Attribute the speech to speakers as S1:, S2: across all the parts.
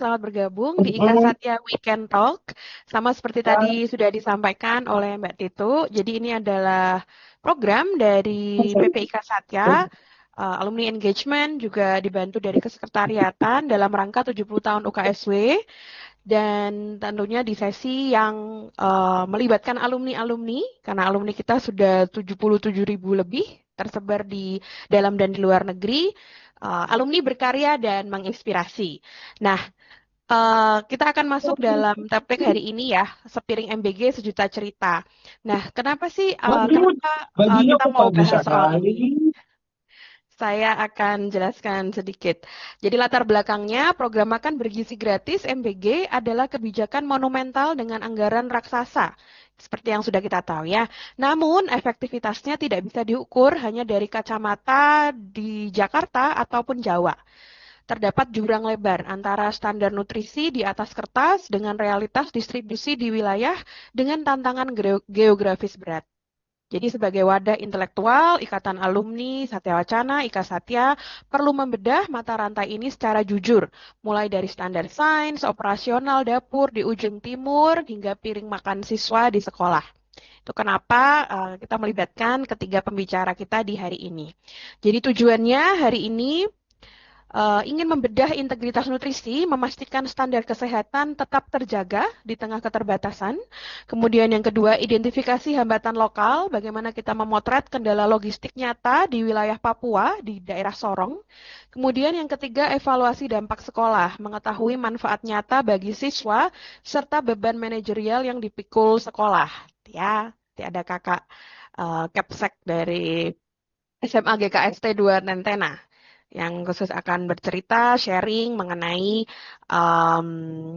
S1: selamat bergabung di Ika Satya Weekend Talk. Sama seperti tadi sudah disampaikan oleh Mbak Tito, jadi ini adalah program dari PP Ika Satya, Alumni Engagement, juga dibantu dari Kesekretariatan dalam rangka 70 tahun UKSW, dan tentunya di sesi yang melibatkan alumni-alumni, karena alumni kita sudah 77.000 lebih, tersebar di dalam dan di luar negeri. Alumni berkarya dan menginspirasi. Nah, kita akan masuk dalam topik hari ini ya, Sepiring MBG Sejuta Cerita. Nah, kenapa sih, kenapa
S2: Baginya
S1: kita
S2: kok
S1: mau
S2: bagus
S1: bahas soal
S2: sekali.
S1: ini? Saya akan jelaskan sedikit. Jadi latar belakangnya, program makan bergizi gratis MBG adalah kebijakan monumental dengan anggaran raksasa. Seperti yang sudah kita tahu ya. Namun efektivitasnya tidak bisa diukur hanya dari kacamata di Jakarta ataupun Jawa. Terdapat jurang lebar antara standar nutrisi di atas kertas dengan realitas distribusi di wilayah dengan tantangan geografis berat. Jadi sebagai wadah intelektual, Ikatan Alumni Satya Wacana, Ika Satya, perlu membedah mata rantai ini secara jujur, mulai dari standar sains, operasional dapur di ujung timur, hingga piring makan siswa di sekolah. Itu kenapa kita melibatkan ketiga pembicara kita di hari ini. Jadi tujuannya hari ini ingin membedah integritas nutrisi, memastikan standar kesehatan tetap terjaga di tengah keterbatasan. Kemudian yang kedua, identifikasi hambatan lokal, bagaimana kita memotret kendala logistik nyata di wilayah Papua, di daerah Sorong. Kemudian yang ketiga, evaluasi dampak sekolah, mengetahui manfaat nyata bagi siswa, serta beban manajerial yang dipikul sekolah. Ya, ada kakak Kepsek dari SMA GKST 2 Nentena yang khusus akan bercerita, sharing mengenai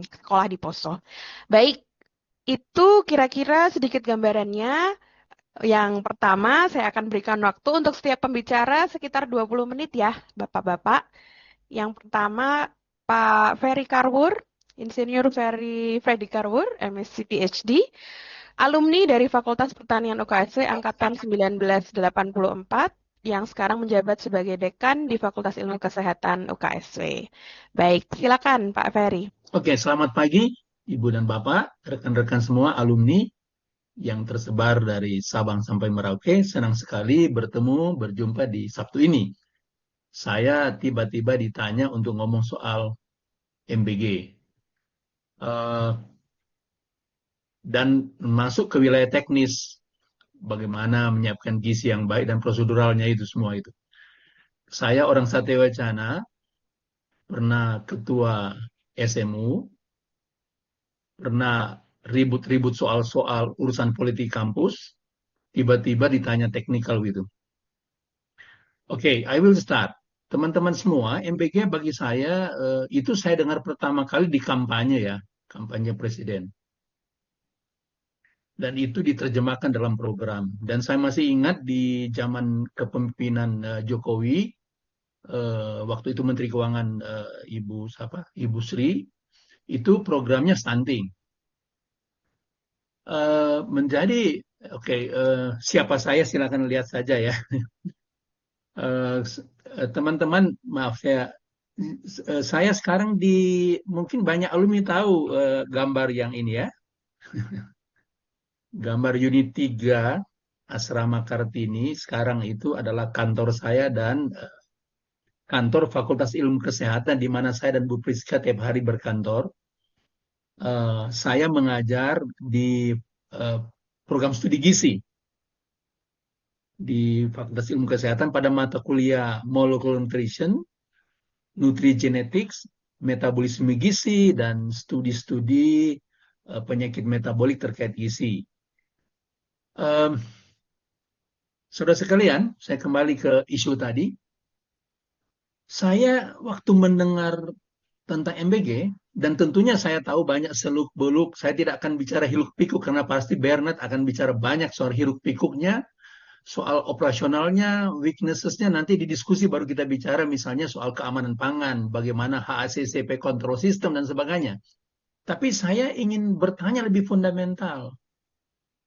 S1: sekolah di Poso. Baik, itu kira-kira sedikit gambarannya. Yang pertama, saya akan berikan waktu untuk setiap pembicara sekitar 20 menit ya, Bapak-Bapak. Yang pertama, Pak Ferry Karwur, Insinyur Freddy Karwur, MSc PhD, alumni dari Fakultas Pertanian UKSW Angkatan 1984, yang sekarang menjabat sebagai dekan di Fakultas Ilmu Kesehatan UKSW. Baik, silakan Pak Ferry.
S2: Oke, selamat pagi Ibu dan Bapak, rekan-rekan semua alumni yang tersebar dari Sabang sampai Merauke. Senang sekali berjumpa di Sabtu ini. Saya tiba-tiba ditanya untuk ngomong soal MBG. Dan masuk ke wilayah teknis, bagaimana menyiapkan gizi yang baik dan proseduralnya itu semua itu. Saya orang Satya Wacana, pernah ketua SMU, pernah ribut-ribut soal-soal urusan politik kampus, tiba-tiba ditanya teknikal gitu. Oke, I will start. Teman-teman semua, MPG bagi saya itu saya dengar pertama kali di kampanye ya, kampanye presiden. Dan itu diterjemahkan dalam program. Dan saya masih ingat di zaman kepemimpinan Jokowi, waktu itu Menteri Keuangan Ibu Sri, itu programnya stunting. Menjadi siapa saya silakan lihat saja ya. Teman-teman, maaf saya sekarang mungkin banyak alumni tahu gambar yang ini ya, gambar unit 3 Asrama Kartini. Sekarang itu adalah kantor saya dan kantor Fakultas Ilmu Kesehatan di mana saya dan Bu Priska tiap hari berkantor. Saya mengajar di uh, program studi gizi di Fakultas Ilmu Kesehatan pada mata kuliah Molecular Nutrition, Nutrigenetics, Metabolisme Gizi, dan studi-studi penyakit metabolik terkait gizi. Um, Saudara sekalian, saya kembali ke isu tadi. Saya waktu mendengar tentang MBG, dan tentunya saya tahu banyak seluk-beluk, saya tidak akan bicara hiruk-pikuk karena pasti Bernard akan bicara banyak soal hiruk-pikuknya, soal operasionalnya, weaknesses-nya nanti di diskusi baru kita bicara misalnya soal keamanan pangan, bagaimana HACCP control system dan sebagainya. Tapi saya ingin bertanya lebih fundamental.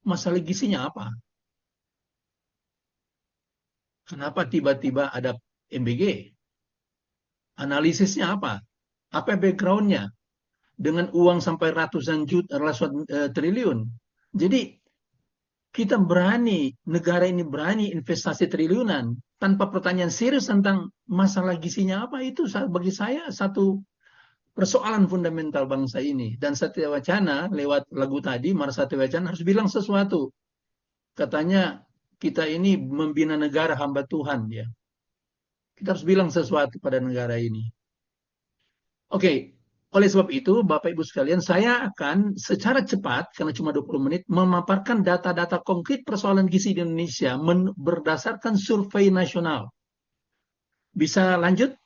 S2: Masalah gizinya apa? Kenapa tiba-tiba ada MBG? Analisisnya apa? Apa background-nya? dengan uang sampai ratusan juta, ratusan triliun. Jadi kita berani, negara ini berani investasi triliunan tanpa pertanyaan serius tentang masalah gizinya apa, itu bagi saya satu persoalan fundamental bangsa ini. Dan Satya Wacana lewat lagu tadi, Mara Satya Wacana harus bilang sesuatu. Katanya kita ini membina negara hamba Tuhan ya. Kita harus bilang sesuatu pada negara ini. Oke, oleh sebab itu Bapak Ibu sekalian, saya akan secara cepat karena cuma 20 menit memaparkan data-data konkret persoalan gizi di Indonesia berdasarkan survei nasional. Bisa lanjut?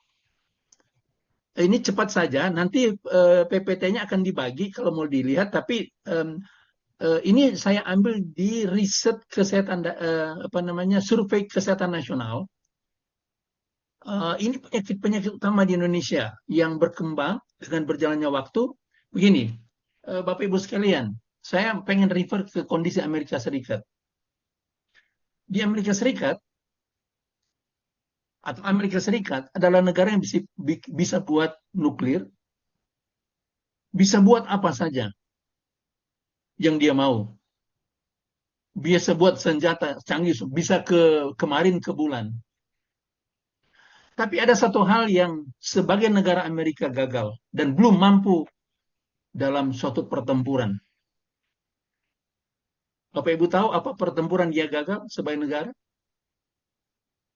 S2: Ini cepat saja, nanti PPT-nya akan dibagi kalau mau dilihat, tapi ini saya ambil di riset kesehatan survei kesehatan nasional. Ini penyakit-penyakit utama di Indonesia yang berkembang dengan berjalannya waktu. Begini, Bapak Ibu sekalian, saya pengen refer ke kondisi Amerika Serikat. Di Amerika Serikat, atau Amerika Serikat adalah negara yang bisa buat nuklir, bisa buat apa saja yang dia mau. Biasa buat senjata canggih, bisa kemarin ke bulan. Tapi ada satu hal yang sebagai negara Amerika gagal dan belum mampu dalam suatu pertempuran. Bapak Ibu tahu apa pertempuran dia gagal sebagai negara?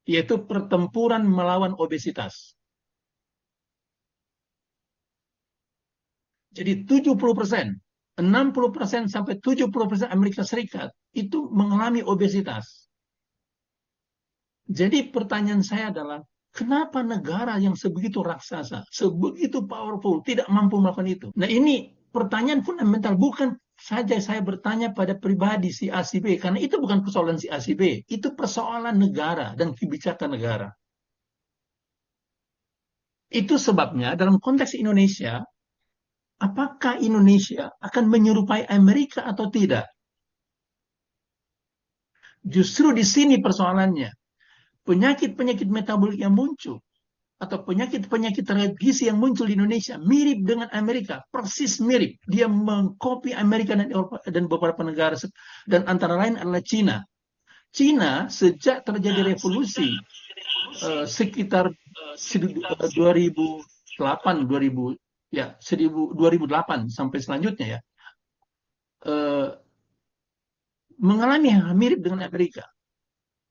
S2: Yaitu pertempuran melawan obesitas. Jadi 70%, 60% sampai 70% Amerika Serikat itu mengalami obesitas. Jadi pertanyaan saya adalah, kenapa negara yang sebegitu raksasa, sebegitu powerful, tidak mampu melakukan itu? Nah ini pertanyaan fundamental, bukan saja saya bertanya pada pribadi si A si B, karena itu bukan persoalan si A si B, itu persoalan negara dan kebijakan negara. Itu sebabnya dalam konteks Indonesia, apakah Indonesia akan menyerupai Amerika atau tidak? Justru di sini persoalannya. Penyakit-penyakit metabolik yang muncul atau penyakit-penyakit terkait gizi yang muncul di Indonesia mirip dengan Amerika, persis mirip. Dia mengkopi Amerika dan Eropa dan beberapa negara, dan antara lain adalah Cina. Cina sejak terjadi revolusi sekitar 2008 sampai selanjutnya ya, mengalami mirip dengan Amerika,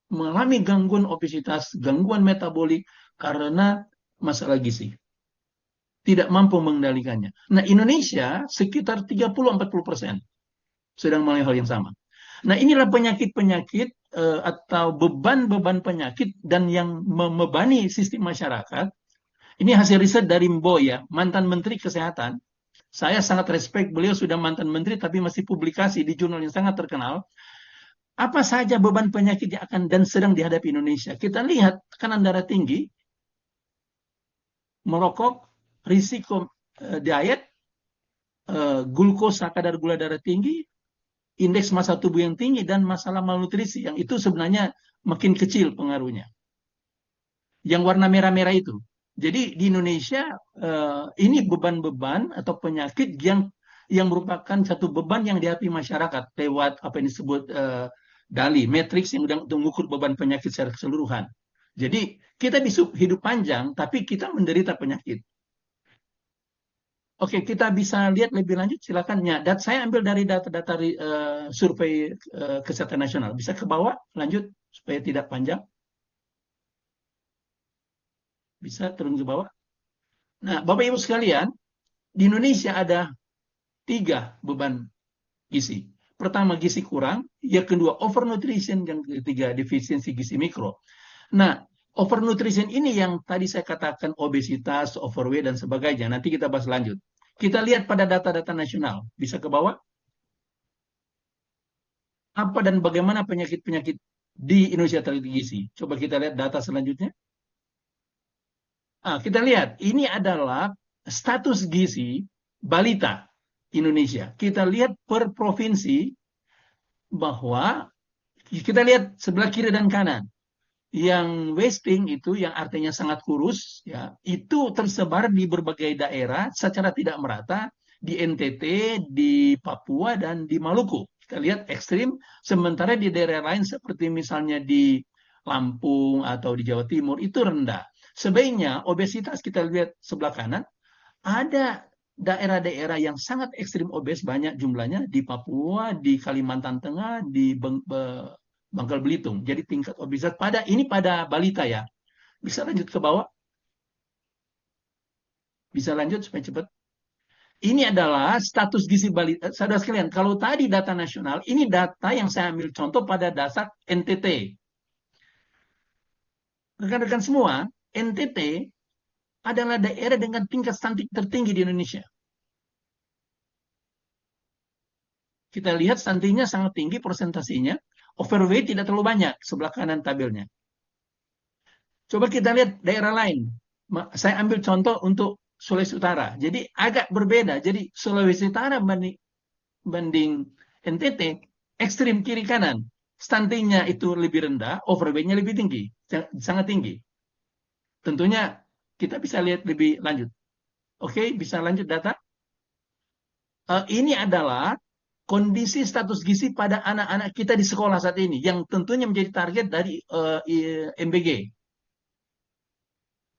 S2: mengalami gangguan obesitas, gangguan metabolik karena masalah gizi. Tidak mampu mengendalikannya. Nah, Indonesia sekitar 30-40% sedang mengalami hal yang sama. Nah, inilah penyakit-penyakit atau beban-beban penyakit dan yang membebani sistem masyarakat. Ini hasil riset dari Mbo ya, mantan Menteri Kesehatan. Saya sangat respect, beliau sudah mantan menteri tapi masih publikasi di jurnal yang sangat terkenal. Apa saja beban penyakit yang akan dan sedang dihadapi Indonesia? Kita lihat tekanan darah tinggi, merokok, risiko diet, glukosa kadar gula darah tinggi, indeks massa tubuh yang tinggi, dan masalah malnutrisi yang itu sebenarnya makin kecil pengaruhnya. Yang warna merah-merah itu. Jadi di Indonesia ini beban-beban atau penyakit yang merupakan satu beban yang dihadapi masyarakat lewat apa yang disebut DALI, matriks yang udah mengukur beban penyakit secara keseluruhan. Jadi kita bisa hidup panjang, tapi kita menderita penyakit. Oke, kita bisa lihat lebih lanjut, silakan. Ya, saya ambil dari data-data survei kesehatan nasional. Bisa ke bawah, lanjut supaya tidak panjang. Bisa turun ke bawah. Nah, Bapak Ibu sekalian, di Indonesia ada 3 beban gizi. Pertama, gizi kurang. Yang kedua, overnutrition. Yang ketiga, defisiensi gizi mikro. Nah, overnutrition ini yang tadi saya katakan obesitas, overweight, dan sebagainya. Nanti kita bahas lanjut. Kita lihat pada data-data nasional. Bisa ke bawah. Apa dan bagaimana penyakit-penyakit di Indonesia terkait gizi. Coba kita lihat data selanjutnya. Kita lihat, ini adalah status gizi balita Indonesia. Kita lihat per provinsi bahwa kita lihat sebelah kiri dan kanan. Yang wasting itu, yang artinya sangat kurus, ya, itu tersebar di berbagai daerah secara tidak merata di NTT, di Papua, dan di Maluku. Kita lihat ekstrim, sementara di daerah lain seperti misalnya di Lampung atau di Jawa Timur itu rendah. Sebaiknya obesitas kita lihat sebelah kanan, ada daerah-daerah yang sangat ekstrim obes banyak jumlahnya di Papua, di Kalimantan Tengah, di Bangka Belitung. Jadi tingkat obesitas pada balita ya. Bisa lanjut ke bawah? Bisa lanjut supaya cepat. Ini adalah status gizi balita. Saudara sekalian, kalau tadi data nasional, ini data yang saya ambil contoh pada dasar NTT. Rekan-rekan semua, NTT adalah daerah dengan tingkat stunting tertinggi di Indonesia. Kita lihat stuntingnya sangat tinggi persentasenya, overweight tidak terlalu banyak, sebelah kanan tabelnya. Coba kita lihat daerah lain. Saya ambil contoh untuk Sulawesi Utara. Jadi agak berbeda. Jadi Sulawesi Utara banding NTT, ekstrim kiri kanan. Stuntingnya itu lebih rendah, overweight-nya lebih tinggi, sangat tinggi. Tentunya kita bisa lihat lebih lanjut. Oke, bisa lanjut data. Ini adalah kondisi status gizi pada anak-anak kita di sekolah saat ini, yang tentunya menjadi target dari MBG.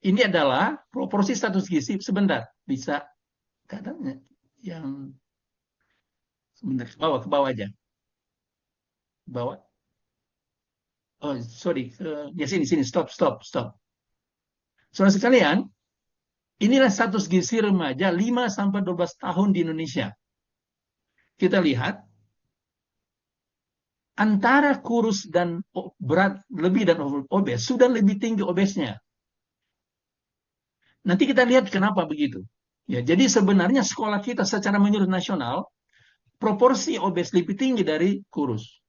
S2: Ini adalah proporsi status gizi. Sebentar, bisa katanya yang sebentar ke bawah aja, ke bawah. Oh, sorry, ya sini, stop. Saudara sekalian, inilah status gizi remaja 5-12 tahun di Indonesia. Kita lihat antara kurus dan berat lebih dan obes sudah lebih tinggi obesnya. Nanti kita lihat kenapa begitu. Ya, jadi sebenarnya sekolah kita secara menyeluruh nasional proporsi obes lebih tinggi dari kurus.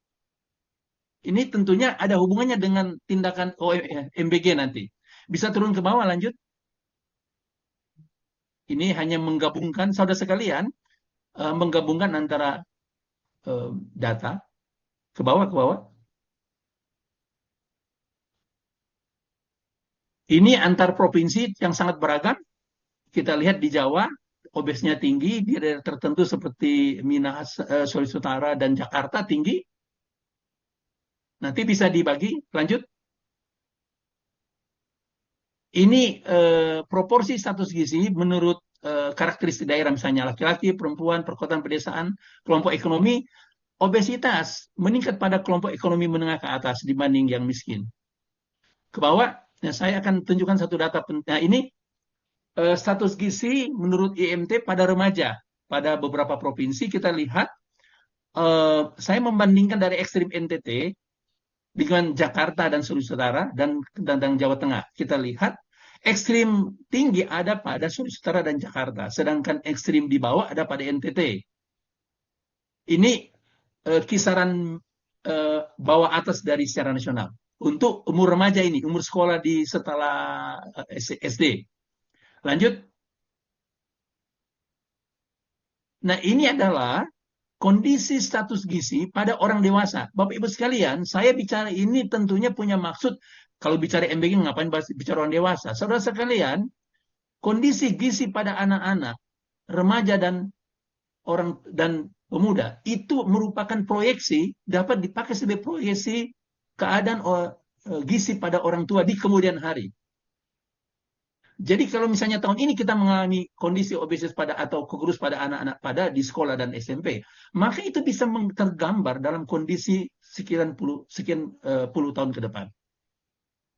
S2: Ini tentunya ada hubungannya dengan tindakan MBG nanti. Bisa turun ke bawah, lanjut. Ini hanya menggabungkan, saudara sekalian, menggabungkan antara data. Ke bawah. Ini antar provinsi yang sangat beragam. Kita lihat di Jawa, obesnya tinggi, di daerah tertentu seperti Minas, Sulawesi Utara, dan Jakarta tinggi. Nanti bisa dibagi, lanjut. Ini proporsi status gizi menurut karakteristik daerah, misalnya laki-laki, perempuan, perkotaan, pedesaan, kelompok ekonomi, obesitas meningkat pada kelompok ekonomi menengah ke atas dibanding yang miskin. Ke bawah, nah saya akan tunjukkan satu data. Nah, ini status gizi menurut IMT pada remaja. Pada beberapa provinsi kita lihat, saya membandingkan dari ekstrim NTT dengan Jakarta dan Sulawesi Utara dan Jawa Tengah. Kita lihat ekstrim tinggi ada pada Sulawesi Utara dan Jakarta, sedangkan ekstrim di bawah ada pada NTT. Ini kisaran bawah atas dari secara nasional. Untuk umur remaja ini, umur sekolah di setelah SD. Lanjut. Nah, ini adalah kondisi status gizi pada orang dewasa. Bapak Ibu sekalian, saya bicara ini tentunya punya maksud, kalau bicara MBG ngapain bicara orang dewasa. Saudara sekalian, kondisi gizi pada anak-anak, remaja dan orang dan pemuda itu merupakan proyeksi, dapat dipakai sebagai proyeksi keadaan gizi pada orang tua di kemudian hari. Jadi kalau misalnya tahun ini kita mengalami kondisi obesitas atau kurus pada anak-anak pada di sekolah dan SMP, maka itu bisa tergambar dalam kondisi sekian puluh tahun ke depan.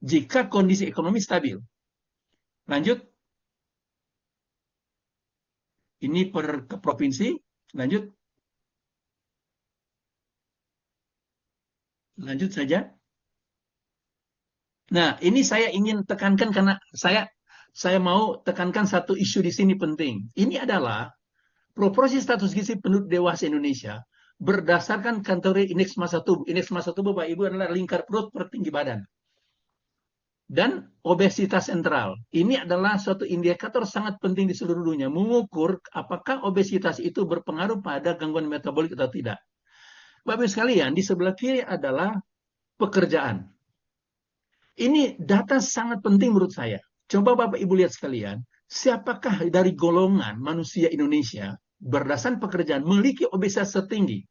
S2: Jika kondisi ekonomi stabil. Lanjut. Ini per provinsi. Lanjut. Lanjut saja. Nah, ini saya ingin tekankan karena saya mau tekankan satu isu di sini penting. Ini adalah proporsi status gizi penduduk dewasa Indonesia berdasarkan kategori indeks massa tubuh. Indeks massa tubuh, Bapak Ibu, adalah lingkar perut per tinggi badan. Dan obesitas sentral. Ini adalah suatu indikator sangat penting di seluruh dunia. Mengukur apakah obesitas itu berpengaruh pada gangguan metabolik atau tidak. Bapak Ibu sekalian, di sebelah kiri adalah pekerjaan. Ini data sangat penting menurut saya. Coba Bapak Ibu lihat sekalian, siapakah dari golongan manusia Indonesia berdasarkan pekerjaan memiliki obesitas tertinggi.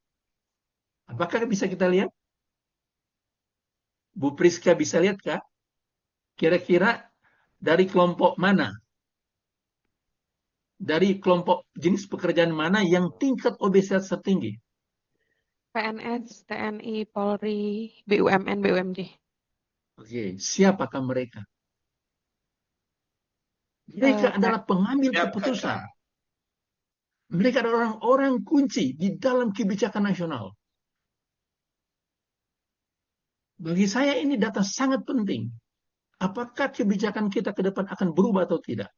S2: Apakah bisa kita lihat? Bu Priska bisa lihat kah? Kira-kira dari kelompok mana? Dari kelompok jenis pekerjaan mana yang tingkat obesitas tertinggi?
S1: PNS, TNI, Polri, BUMN, BUMD.
S2: Oke, siapakah mereka? Mereka
S1: Eh,
S2: adalah pengambil keputusan. Mereka adalah orang-orang kunci di dalam kebijakan nasional. Bagi saya ini data sangat penting. Apakah kebijakan kita ke depan akan berubah atau tidak?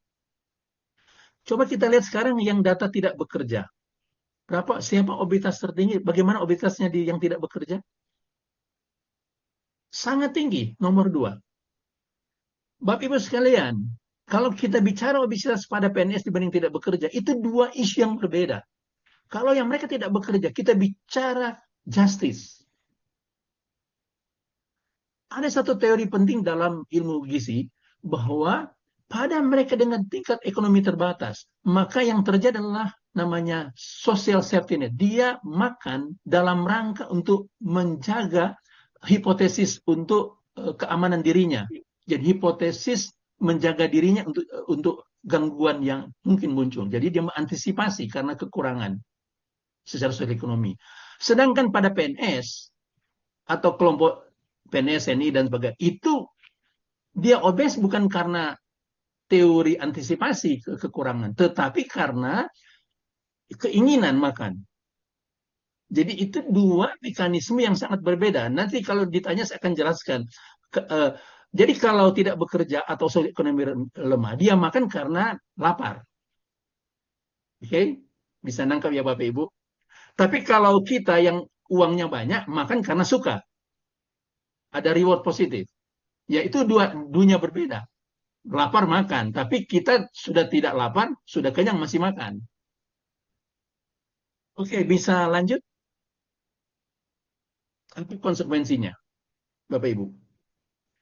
S2: Coba kita lihat sekarang yang data tidak bekerja. Siapa obesitas tertinggi? Bagaimana obesitasnya di yang tidak bekerja? Sangat tinggi, nomor 2. Bapak Ibu sekalian, kalau kita bicara obesitas pada PNS dibanding tidak bekerja, itu dua isu yang berbeda. Kalau yang mereka tidak bekerja, kita bicara justice. Ada satu teori penting dalam ilmu gizi, bahwa pada mereka dengan tingkat ekonomi terbatas, maka yang terjadi adalah namanya social safety net. Dia makan dalam rangka untuk menjaga hipotesis untuk keamanan dirinya. Jadi hipotesis menjaga dirinya untuk gangguan yang mungkin muncul. Jadi dia mengantisipasi karena kekurangan secara sosial ekonomi. Sedangkan pada PNS atau kelompok PNS, TNI dan sebagainya, itu dia obes bukan karena teori antisipasi kekurangan, tetapi karena keinginan makan. Jadi itu dua mekanisme yang sangat berbeda. Nanti kalau ditanya saya akan jelaskan. Jadi kalau tidak bekerja atau ekonomi lemah, dia makan karena lapar. Oke? Okay? Bisa nangkap ya Bapak Ibu. Tapi kalau kita yang uangnya banyak, makan karena suka. Ada reward positif. Ya itu dua dunia berbeda. Lapar makan, tapi kita sudah tidak lapar, sudah kenyang masih makan. Oke, bisa lanjut? Apa konsekuensinya, Bapak Ibu?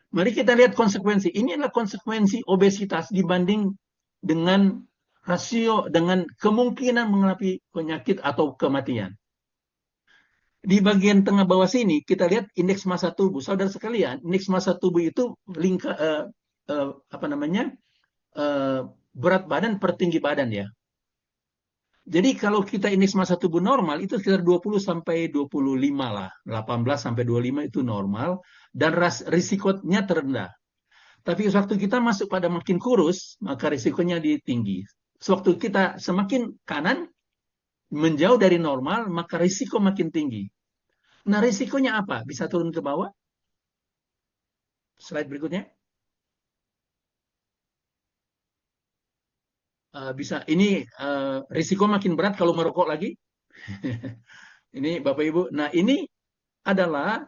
S2: Mari kita lihat konsekuensi. Ini adalah konsekuensi obesitas dibanding dengan rasio, dengan kemungkinan mengalami penyakit atau kematian. Di bagian tengah bawah sini, kita lihat indeks massa tubuh. Saudara sekalian, indeks massa tubuh itu apa namanya, berat badan per tinggi badan ya. Jadi kalau kita indeks massa tubuh normal itu sekitar 20 sampai 25 lah. 18 sampai 25 itu normal dan risikonya terendah. Tapi waktu kita masuk pada makin kurus, maka risikonya tinggi. Sewaktu kita semakin kanan, menjauh dari normal, maka risiko makin tinggi. Nah, risikonya apa? Bisa turun ke bawah? Slide berikutnya. Bisa. Ini risiko makin berat kalau merokok lagi. Ini Bapak Ibu. Nah, ini adalah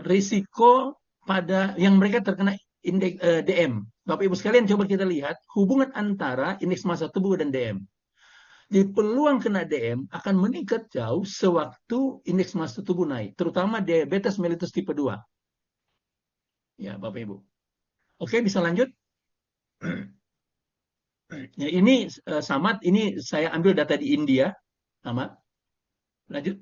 S2: risiko pada yang mereka terkena indeks DM. Bapak Ibu sekalian coba kita lihat hubungan antara indeks massa tubuh dan DM. Jadi peluang kena DM akan meningkat jauh sewaktu indeks massa tubuh naik, terutama diabetes mellitus tipe 2. Ya, Bapak Ibu. Oke, bisa lanjut? Ya, ini sama, ini saya ambil data di India, sama. Lanjut.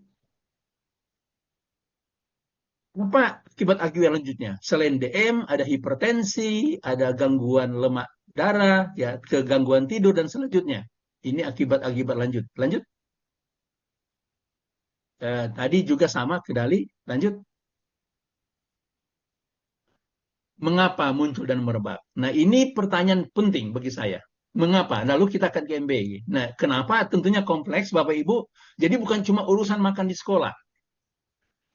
S2: Apa akibat lanjutnya? Selain DM, ada hipertensi, ada gangguan lemak darah, ya, kegangguan tidur dan selanjutnya. Ini akibat-akibat lanjut. Lanjut. Tadi juga sama kedali. Lanjut. Mengapa muncul dan merebak? Nah, ini pertanyaan penting bagi saya. Mengapa? Lalu kita akan ke MBG. Nah, kenapa? Tentunya kompleks, Bapak Ibu. Jadi bukan cuma urusan makan di sekolah.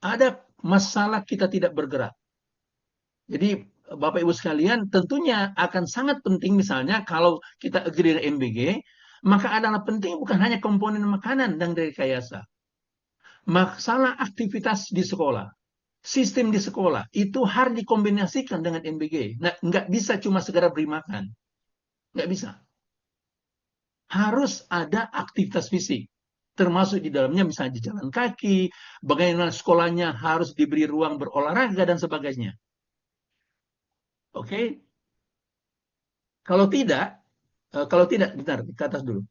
S2: Ada masalah kita tidak bergerak. Jadi Bapak Ibu sekalian, tentunya akan sangat penting misalnya kalau kita agree dengan MBG, maka adalah penting bukan hanya komponen makanan dan rekayasa. Masalah aktivitas di sekolah, sistem di sekolah, itu harus dikombinasikan dengan MBG. Nah, nggak bisa cuma sekedar beri makan. Nggak bisa. Harus ada aktivitas fisik. Termasuk di dalamnya misalnya jalan kaki, bagaimana sekolahnya harus diberi ruang berolahraga, dan sebagainya. Oke? Kalau tidak, bentar, ke atas dulu.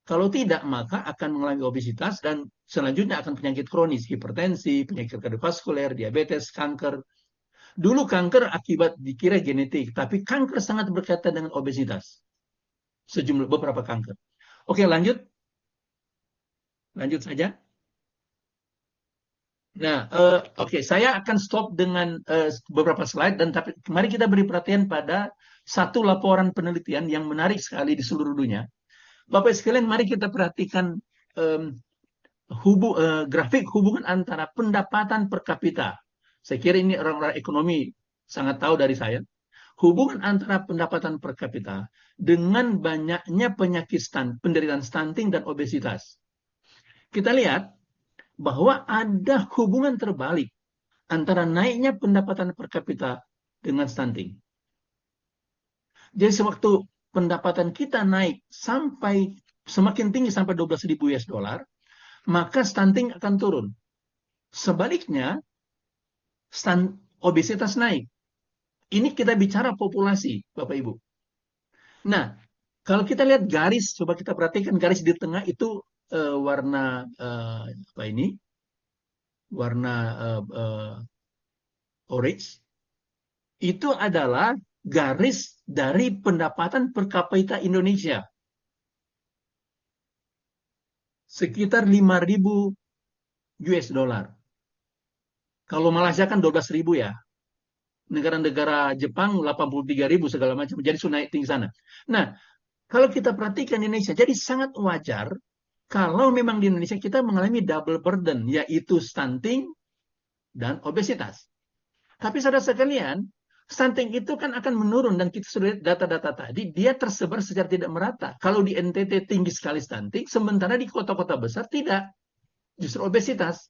S2: Kalau tidak, maka akan mengalami obesitas dan selanjutnya akan penyakit kronis, hipertensi, penyakit kardiovaskuler, diabetes, kanker. Dulu kanker akibat dikira genetik, tapi kanker sangat berkaitan dengan obesitas. Sejumlah beberapa kanker. Oke, lanjut. Lanjut saja. Nah, oke, saya akan stop dengan beberapa slide dan tapi mari kita beri perhatian pada satu laporan penelitian yang menarik sekali di seluruh dunia. Bapak sekalian, mari kita perhatikan um, grafik hubungan antara pendapatan per kapita. Saya kira ini orang-orang ekonomi sangat tahu dari saya. Hubungan antara pendapatan per kapita dengan banyaknya penyakit penderitaan stunting dan obesitas. Kita lihat bahwa ada hubungan terbalik antara naiknya pendapatan per kapita dengan stunting. Jadi sewaktu pendapatan kita naik sampai semakin tinggi sampai 12.000 US dollar, maka stunting akan turun. Sebaliknya, obesitas naik. Ini kita bicara populasi, Bapak Ibu. Nah, kalau kita lihat garis, coba kita perhatikan garis di tengah itu warna apa ini? Warna orange. Itu adalah garis dari pendapatan per kapita Indonesia. Sekitar 5.000 US dollar. Kalau Malaysia kan 12.000 ya. Negara-negara Jepang 83.000 segala macam. Jadi sudah naik tinggi sana. Nah, kalau kita perhatikan Indonesia, jadi sangat wajar kalau memang di Indonesia kita mengalami double burden, yaitu stunting dan obesitas. Tapi saudara sekalian, stunting itu kan akan menurun dan kita sudah lihat data-data tadi, dia tersebar secara tidak merata. Kalau di NTT tinggi sekali stunting, sementara di kota-kota besar tidak. Justru obesitas.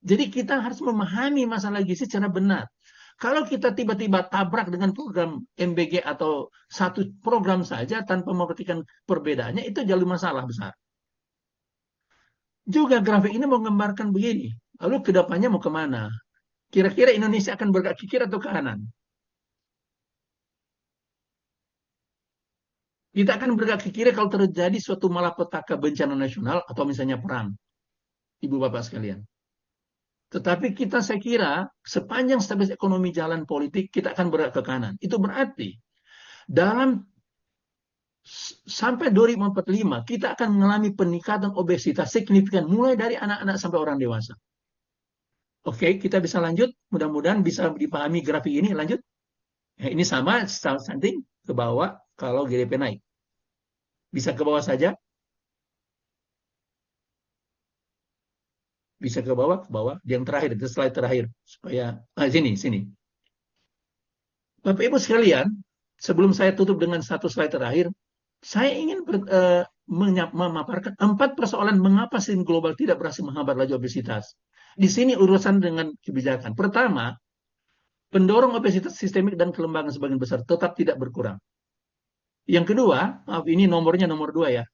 S2: Jadi kita harus memahami masalah gizi secara benar. Kalau kita tiba-tiba tabrak dengan program MBG atau satu program saja tanpa memperhatikan perbedaannya, itu jadi masalah besar. Juga grafik ini menggambarkan begini. Lalu kedepannya mau kemana? Kira-kira Indonesia akan bergerak ke kiri atau ke kanan? Kita akan bergerak ke kiri kalau terjadi suatu malapetaka bencana nasional atau misalnya perang. Ibu bapak sekalian. Tetapi kita saya kira sepanjang stabilitas ekonomi jalan politik kita akan bergerak ke kanan. Itu berarti dalam sampai 2045 kita akan mengalami peningkatan obesitas signifikan mulai dari anak-anak sampai orang dewasa. Oke, kita bisa lanjut. Mudah-mudahan bisa dipahami grafik ini. Lanjut. Ya, ini sama stunting ke bawah kalau GDP naik. Bisa ke bawah saja. Bisa ke bawah. Yang terakhir, itu slide terakhir. Supaya, sini. Bapak Ibu sekalian, sebelum saya tutup dengan satu slide terakhir, saya ingin memaparkan 4 persoalan mengapa sistem global tidak berhasil menghambat laju obesitas. Di sini urusan dengan kebijakan. Pertama, pendorong obesitas sistemik dan kelembagaan sebagian besar tetap tidak berkurang. Yang kedua, maaf ini nomornya nomor 2 ya,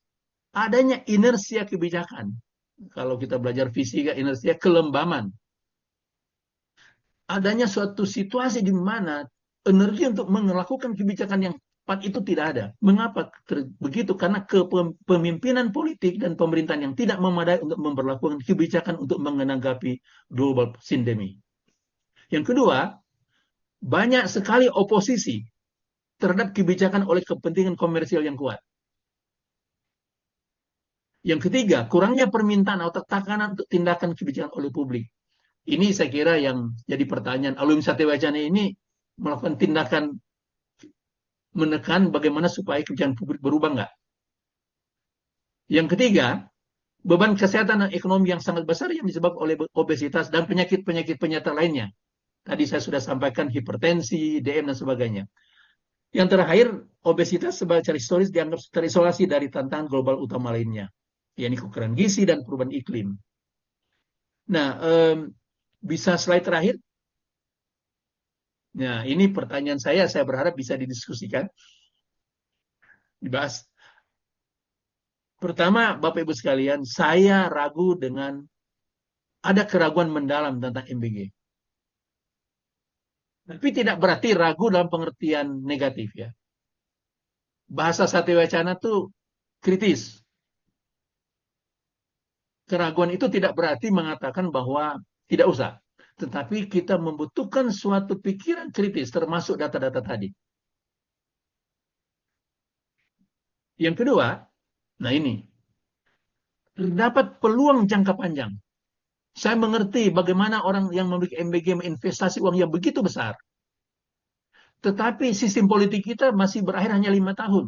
S2: adanya inersia kebijakan. Kalau kita belajar fisika, inersia kelembaman. Adanya suatu situasi di mana energi untuk melakukan kebijakan yang tepat itu tidak ada. Mengapa begitu? Karena kepemimpinan politik dan pemerintahan yang tidak memadai untuk memperlakukan kebijakan untuk menanggapi global pandemi. Yang kedua, banyak sekali oposisi terhadap kebijakan oleh kepentingan komersial yang kuat. Yang ketiga, kurangnya permintaan atau tekanan untuk tindakan kebijakan oleh publik. Ini saya kira yang jadi pertanyaan. Alumni Satya Wacana ini melakukan tindakan menekan bagaimana supaya kebijakan publik berubah nggak. Yang ketiga, beban kesehatan dan ekonomi yang sangat besar yang disebabkan oleh obesitas dan penyakit-penyakit penyerta lainnya. Tadi saya sudah sampaikan hipertensi, DM, dan sebagainya. Yang terakhir, obesitas secara historis dianggap terisolasi dari tantangan global utama lainnya, yaitu kekurangan gizi dan perubahan iklim. Nah, bisa slide terakhir? Nah, ini pertanyaan saya berharap bisa didiskusikan, dibahas. Pertama, Bapak Ibu sekalian, saya ragu dengan ada keraguan mendalam tentang MBG. Tapi tidak berarti ragu dalam pengertian negatif ya. Bahasa Satya Wacana itu kritis. keraguan itu tidak berarti mengatakan bahwa tidak usah. Tetapi kita membutuhkan suatu pikiran kritis termasuk data-data tadi. Yang kedua, nah ini, terdapat peluang jangka panjang. Saya mengerti bagaimana orang yang memiliki MBG menginvestasi uang yang begitu besar. Tetapi sistem politik kita masih berakhir hanya 5 tahun.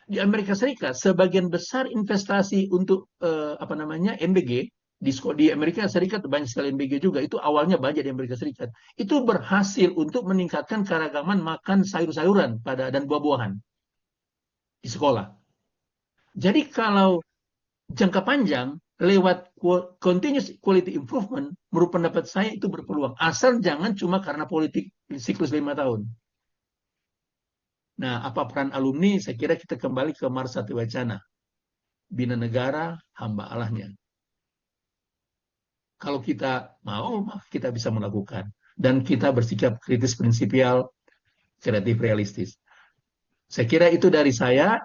S2: Di Amerika Serikat, sebagian besar investasi untuk MBG di Amerika Serikat banyak sekali MBG juga. Itu awalnya banyak di Amerika Serikat. Itu berhasil untuk meningkatkan keragaman makan sayur-sayuran dan buah-buahan di sekolah. Jadi kalau jangka panjang lewat continuous quality improvement, menurut pendapat saya itu berpeluang. Asal jangan cuma karena politik siklus 5 tahun. Nah, apa peran alumni? Saya kira kita kembali ke Mars Satewacana. Bina negara, hamba Allahnya. Kalau kita mau, kita bisa melakukan. Dan kita bersikap kritis prinsipial, kreatif realistis. Saya kira itu dari saya.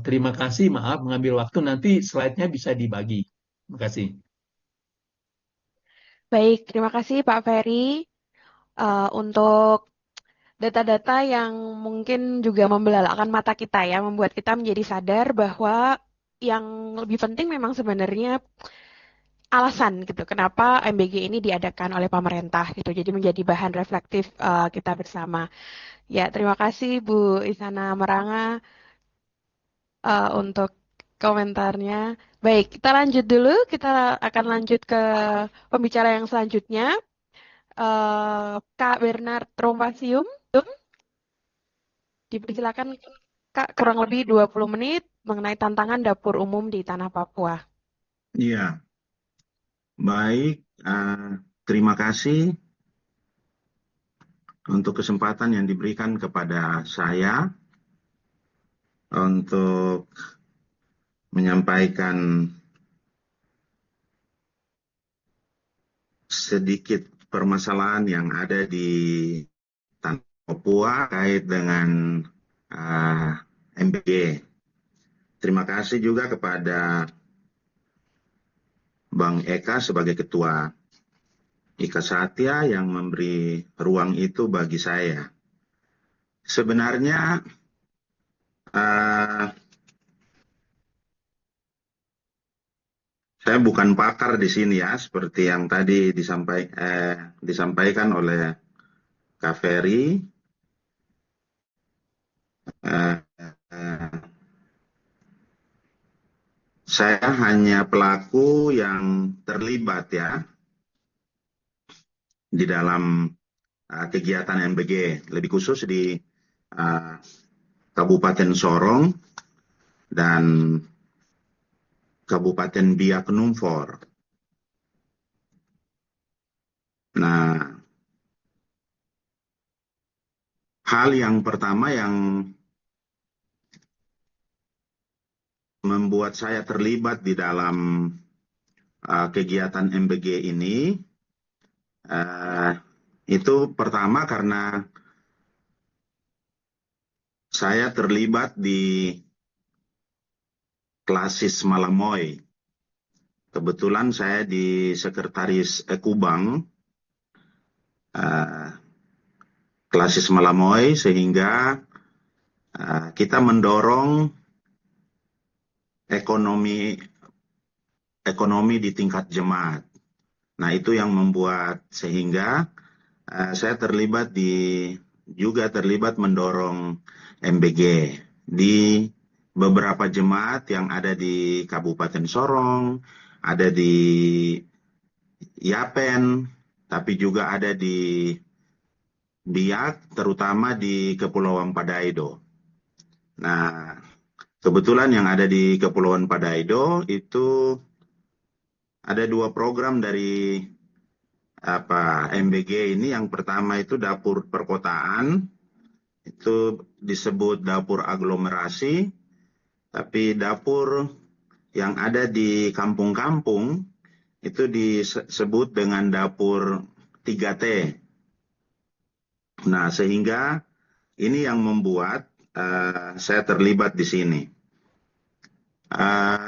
S2: Terima kasih, maaf mengambil waktu. Nanti slide-nya bisa dibagi. Terima kasih.
S1: Baik, terima kasih Pak Ferry untuk data-data yang mungkin juga membelalakkan mata kita ya, membuat kita menjadi sadar bahwa yang lebih penting memang sebenarnya alasan gitu, kenapa MBG ini diadakan oleh pemerintah gitu. Jadi menjadi bahan reflektif kita bersama. Ya, terima kasih Bu Isana Meranga untuk komentarnya. Baik, kita lanjut dulu. Kita akan lanjut ke pembicara yang selanjutnya. Kak Bernard Trompasium. Dipersilakan Kak, kurang lebih 20 menit mengenai tantangan dapur umum di Tanah Papua.
S3: Iya, baik. Terima kasih untuk kesempatan yang diberikan kepada saya untuk menyampaikan sedikit permasalahan yang ada di Tanah Papua terkait dengan MBG. Terima kasih juga kepada Bang Eka sebagai Ketua Ika Satya yang memberi ruang itu bagi saya. Sebenarnya saya bukan pakar di sini ya, seperti yang tadi disampaikan oleh Kak Ferry. Saya hanya pelaku yang terlibat ya di dalam kegiatan MBG, lebih khusus di Kabupaten Sorong dan Kabupaten Biak Numfor. Nah, hal yang pertama yang membuat saya terlibat di dalam kegiatan MBG ini, itu pertama karena saya terlibat di Klasis Malamoy. Kebetulan saya di Sekretaris Ekubang Klasis Malamoy, sehingga kita mendorong ekonomi di tingkat jemaat. Nah, itu yang membuat sehingga saya juga terlibat mendorong MBG di beberapa jemaat yang ada di Kabupaten Sorong, ada di Yapen, tapi juga ada di Biak, terutama di Kepulauan Padaido. Nah, kebetulan yang ada di Kepulauan Padaido itu ada 2 program dari MBG ini. Yang pertama itu dapur perkotaan, itu disebut dapur aglomerasi, tapi dapur yang ada di kampung-kampung itu disebut dengan dapur 3T. Nah, sehingga ini yang membuat saya terlibat di sini.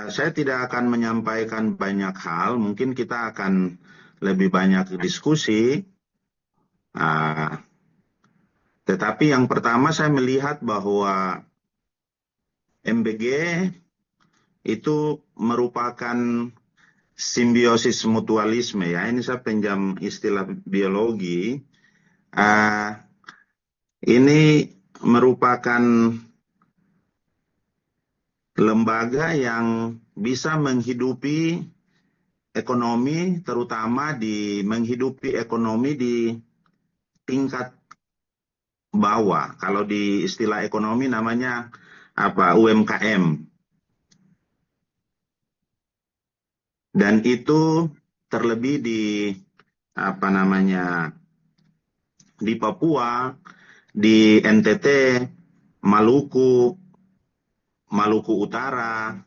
S3: Saya tidak akan menyampaikan banyak hal, mungkin kita akan lebih banyak diskusi. Tetapi yang pertama saya melihat bahwa MBG itu merupakan simbiosis mutualisme ya. Ini saya pinjam istilah biologi. Ini merupakan lembaga yang bisa menghidupi ekonomi, terutama menghidupi ekonomi di tingkat bawah. Kalau di istilah ekonomi namanya UMKM. Dan itu terlebih di di Papua, di NTT, Maluku Utara.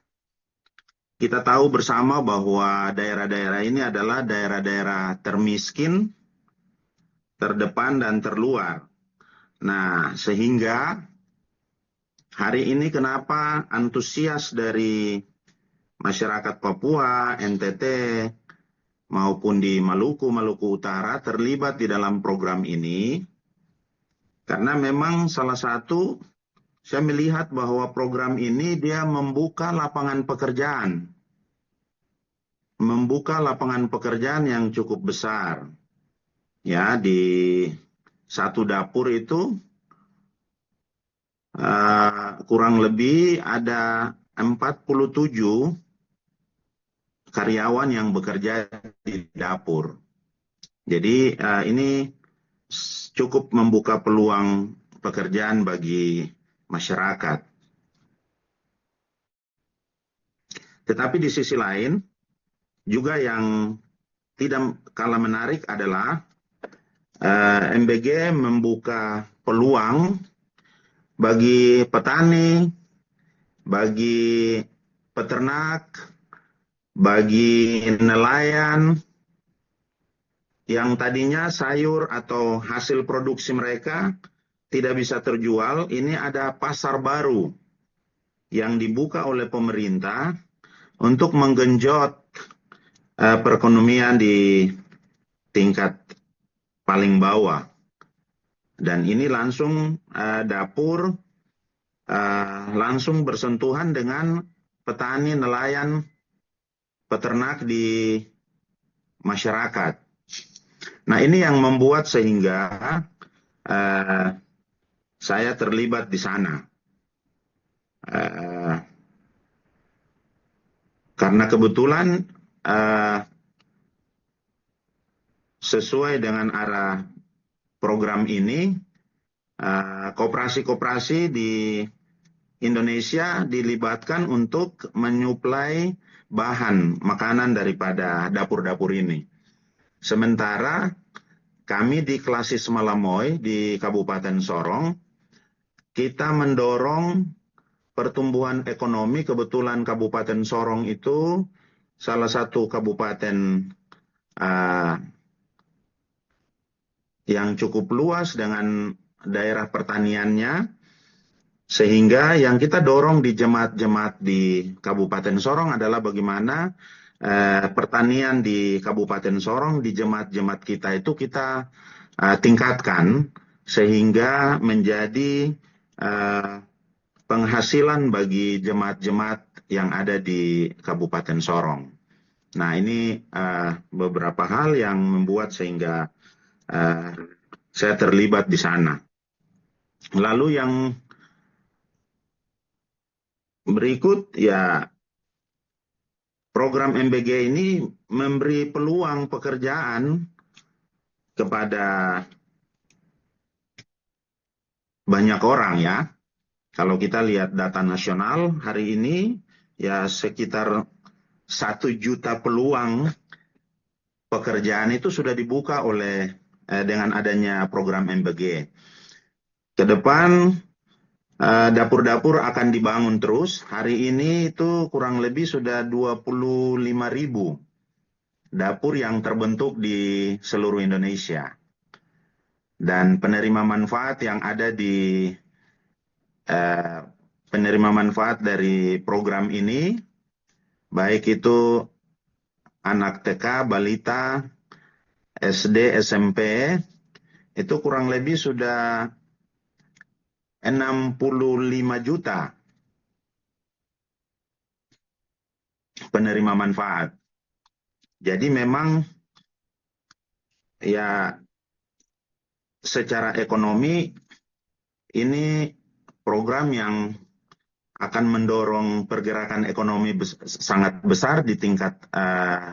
S3: Kita tahu bersama bahwa daerah-daerah ini adalah daerah-daerah termiskin, terdepan, dan terluar. Nah, sehingga hari ini kenapa antusias dari masyarakat Papua, NTT, maupun di Maluku Utara terlibat di dalam program ini, karena memang salah satu saya melihat bahwa program ini dia membuka lapangan pekerjaan. Membuka lapangan pekerjaan yang cukup besar. Ya, di satu dapur itu kurang lebih ada 47 karyawan yang bekerja di dapur. Jadi ini cukup membuka peluang pekerjaan bagi masyarakat. Tetapi di sisi lain, juga yang tidak kalah menarik adalah MBG membuka peluang bagi petani, bagi peternak, bagi nelayan yang tadinya sayur atau hasil produksi mereka tidak bisa terjual. Ini ada pasar baru yang dibuka oleh pemerintah untuk menggenjot perekonomian di tingkat paling bawah. Dan ini langsung dapur langsung bersentuhan dengan petani, nelayan, peternak di masyarakat. Nah, ini yang membuat sehingga saya terlibat di sana. Karena kebetulan sesuai dengan arah program ini, koperasi-koperasi di Indonesia dilibatkan untuk menyuplai bahan makanan daripada dapur-dapur ini. Sementara kami di Klasis Malamoy di Kabupaten Sorong, kita mendorong pertumbuhan ekonomi. Kebetulan Kabupaten Sorong itu salah satu kabupaten yang cukup luas dengan daerah pertaniannya, sehingga yang kita dorong di jemaat-jemaat di Kabupaten Sorong adalah bagaimana pertanian di Kabupaten Sorong, di jemaat-jemaat kita itu kita tingkatkan sehingga menjadi penghasilan bagi jemaat-jemaat yang ada di Kabupaten Sorong. Nah, ini beberapa hal yang membuat sehingga saya terlibat di sana. Lalu yang berikut, ya, program MBG ini memberi peluang pekerjaan kepada banyak orang ya. Kalau kita lihat data nasional hari ini, ya sekitar 1 juta peluang pekerjaan itu sudah dibuka dengan adanya program MBG. Ke depan dapur-dapur akan dibangun terus. Hari ini itu kurang lebih sudah 25.000 dapur yang terbentuk di seluruh Indonesia. Dan penerima manfaat yang ada di penerima manfaat dari program ini baik itu anak TK, balita, SD, SMP, itu kurang lebih sudah 65 juta penerima manfaat. Jadi memang ya secara ekonomi ini program yang akan mendorong pergerakan ekonomi sangat besar di tingkat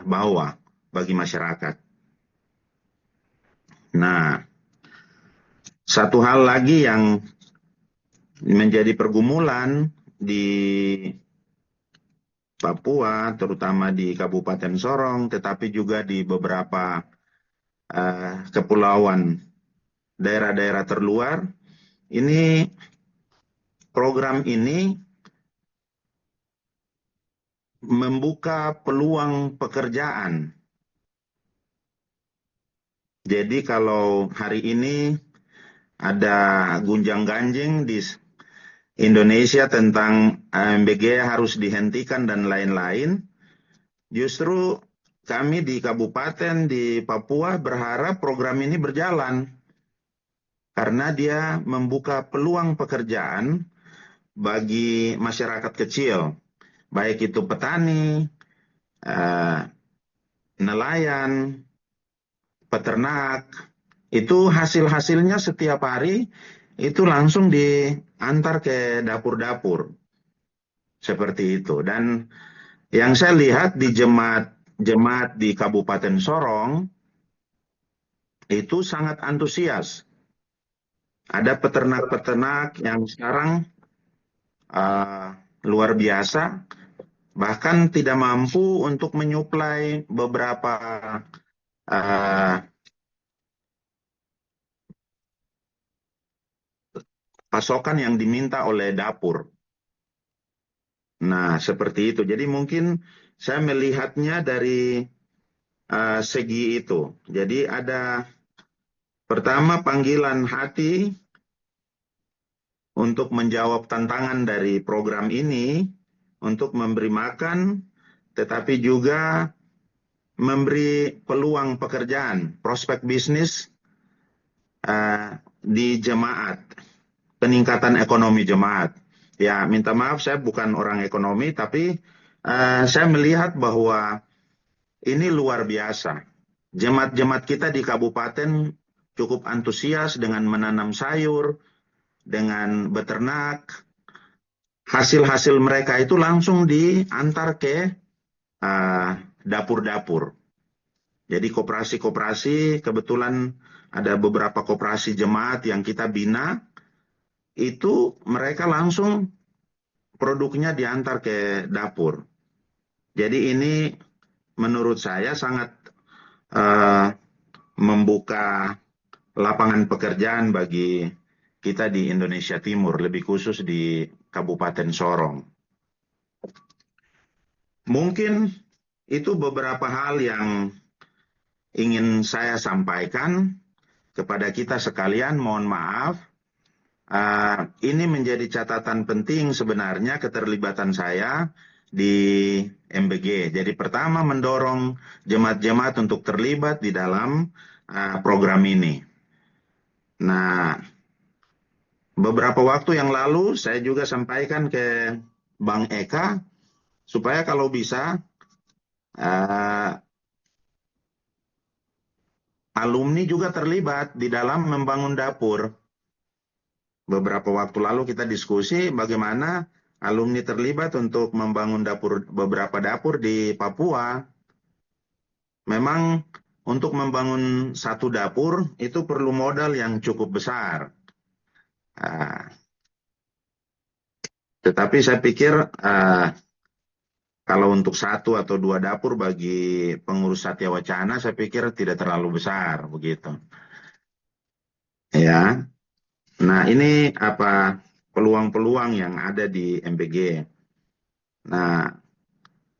S3: bawah bagi masyarakat. Nah, satu hal lagi yang menjadi pergumulan di Papua, terutama di Kabupaten Sorong, tetapi juga di beberapa kepulauan daerah-daerah terluar, ini program ini membuka peluang pekerjaan. Jadi kalau hari ini ada gunjang-ganjing di Indonesia tentang MBG harus dihentikan dan lain-lain, justru kami di kabupaten di Papua berharap program ini berjalan karena dia membuka peluang pekerjaan bagi masyarakat kecil, baik itu petani, nelayan, peternak, itu hasil-hasilnya setiap hari itu langsung diantar ke dapur-dapur. Seperti itu. Dan yang saya lihat di jemaat di Kabupaten Sorong itu sangat antusias. Ada peternak-peternak yang sekarang luar biasa, bahkan tidak mampu untuk menyuplai beberapa pasokan yang diminta oleh dapur. Nah, seperti itu. Jadi mungkin saya melihatnya dari segi itu. Jadi ada pertama panggilan hati untuk menjawab tantangan dari program ini, untuk memberi makan, tetapi juga memberi peluang pekerjaan, prospek bisnis di jemaat, peningkatan ekonomi jemaat. Ya, minta maaf saya bukan orang ekonomi, tapi saya melihat bahwa ini luar biasa. Jemaat-jemaat kita di kabupaten cukup antusias dengan menanam sayur, dengan beternak. Hasil-hasil mereka itu langsung diantar ke dapur-dapur. Jadi koperasi-koperasi, kebetulan ada beberapa koperasi jemaat yang kita bina, itu mereka langsung produknya diantar ke dapur. Jadi ini menurut saya sangat membuka lapangan pekerjaan bagi kita di Indonesia Timur, lebih khusus di Kabupaten Sorong. Mungkin itu beberapa hal yang ingin saya sampaikan kepada kita sekalian. Mohon maaf, ini menjadi catatan penting sebenarnya keterlibatan saya di MBG. Jadi pertama mendorong jemaat-jemaat untuk terlibat di dalam program ini. Nah, beberapa waktu yang lalu saya juga sampaikan ke Bang Eka supaya kalau bisa alumni juga terlibat di dalam membangun dapur. Beberapa waktu lalu kita diskusi bagaimana alumni terlibat untuk membangun beberapa dapur di Papua. Memang untuk membangun satu dapur itu perlu modal yang cukup besar. Tetapi saya pikir kalau untuk satu atau dua dapur bagi pengurus Satya Wacana, saya pikir tidak terlalu besar begitu. Ya. Nah, ini apa peluang-peluang yang ada di MBG. Nah,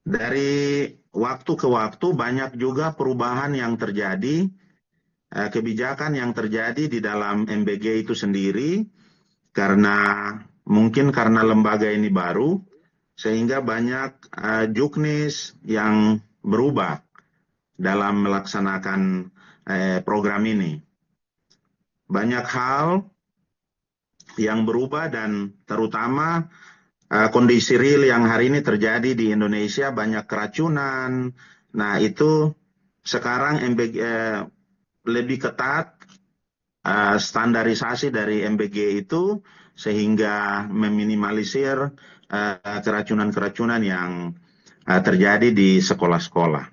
S3: dari waktu ke waktu banyak juga perubahan yang terjadi, kebijakan yang terjadi di dalam MBG itu sendiri, karena mungkin karena lembaga ini baru, sehingga banyak juknis yang berubah dalam melaksanakan program ini. Banyak hal yang berubah dan terutama kondisi real yang hari ini terjadi di Indonesia, banyak keracunan. Nah, itu sekarang MBG lebih ketat standarisasi dari MBG itu sehingga meminimalisir keracunan-keracunan yang terjadi di sekolah-sekolah.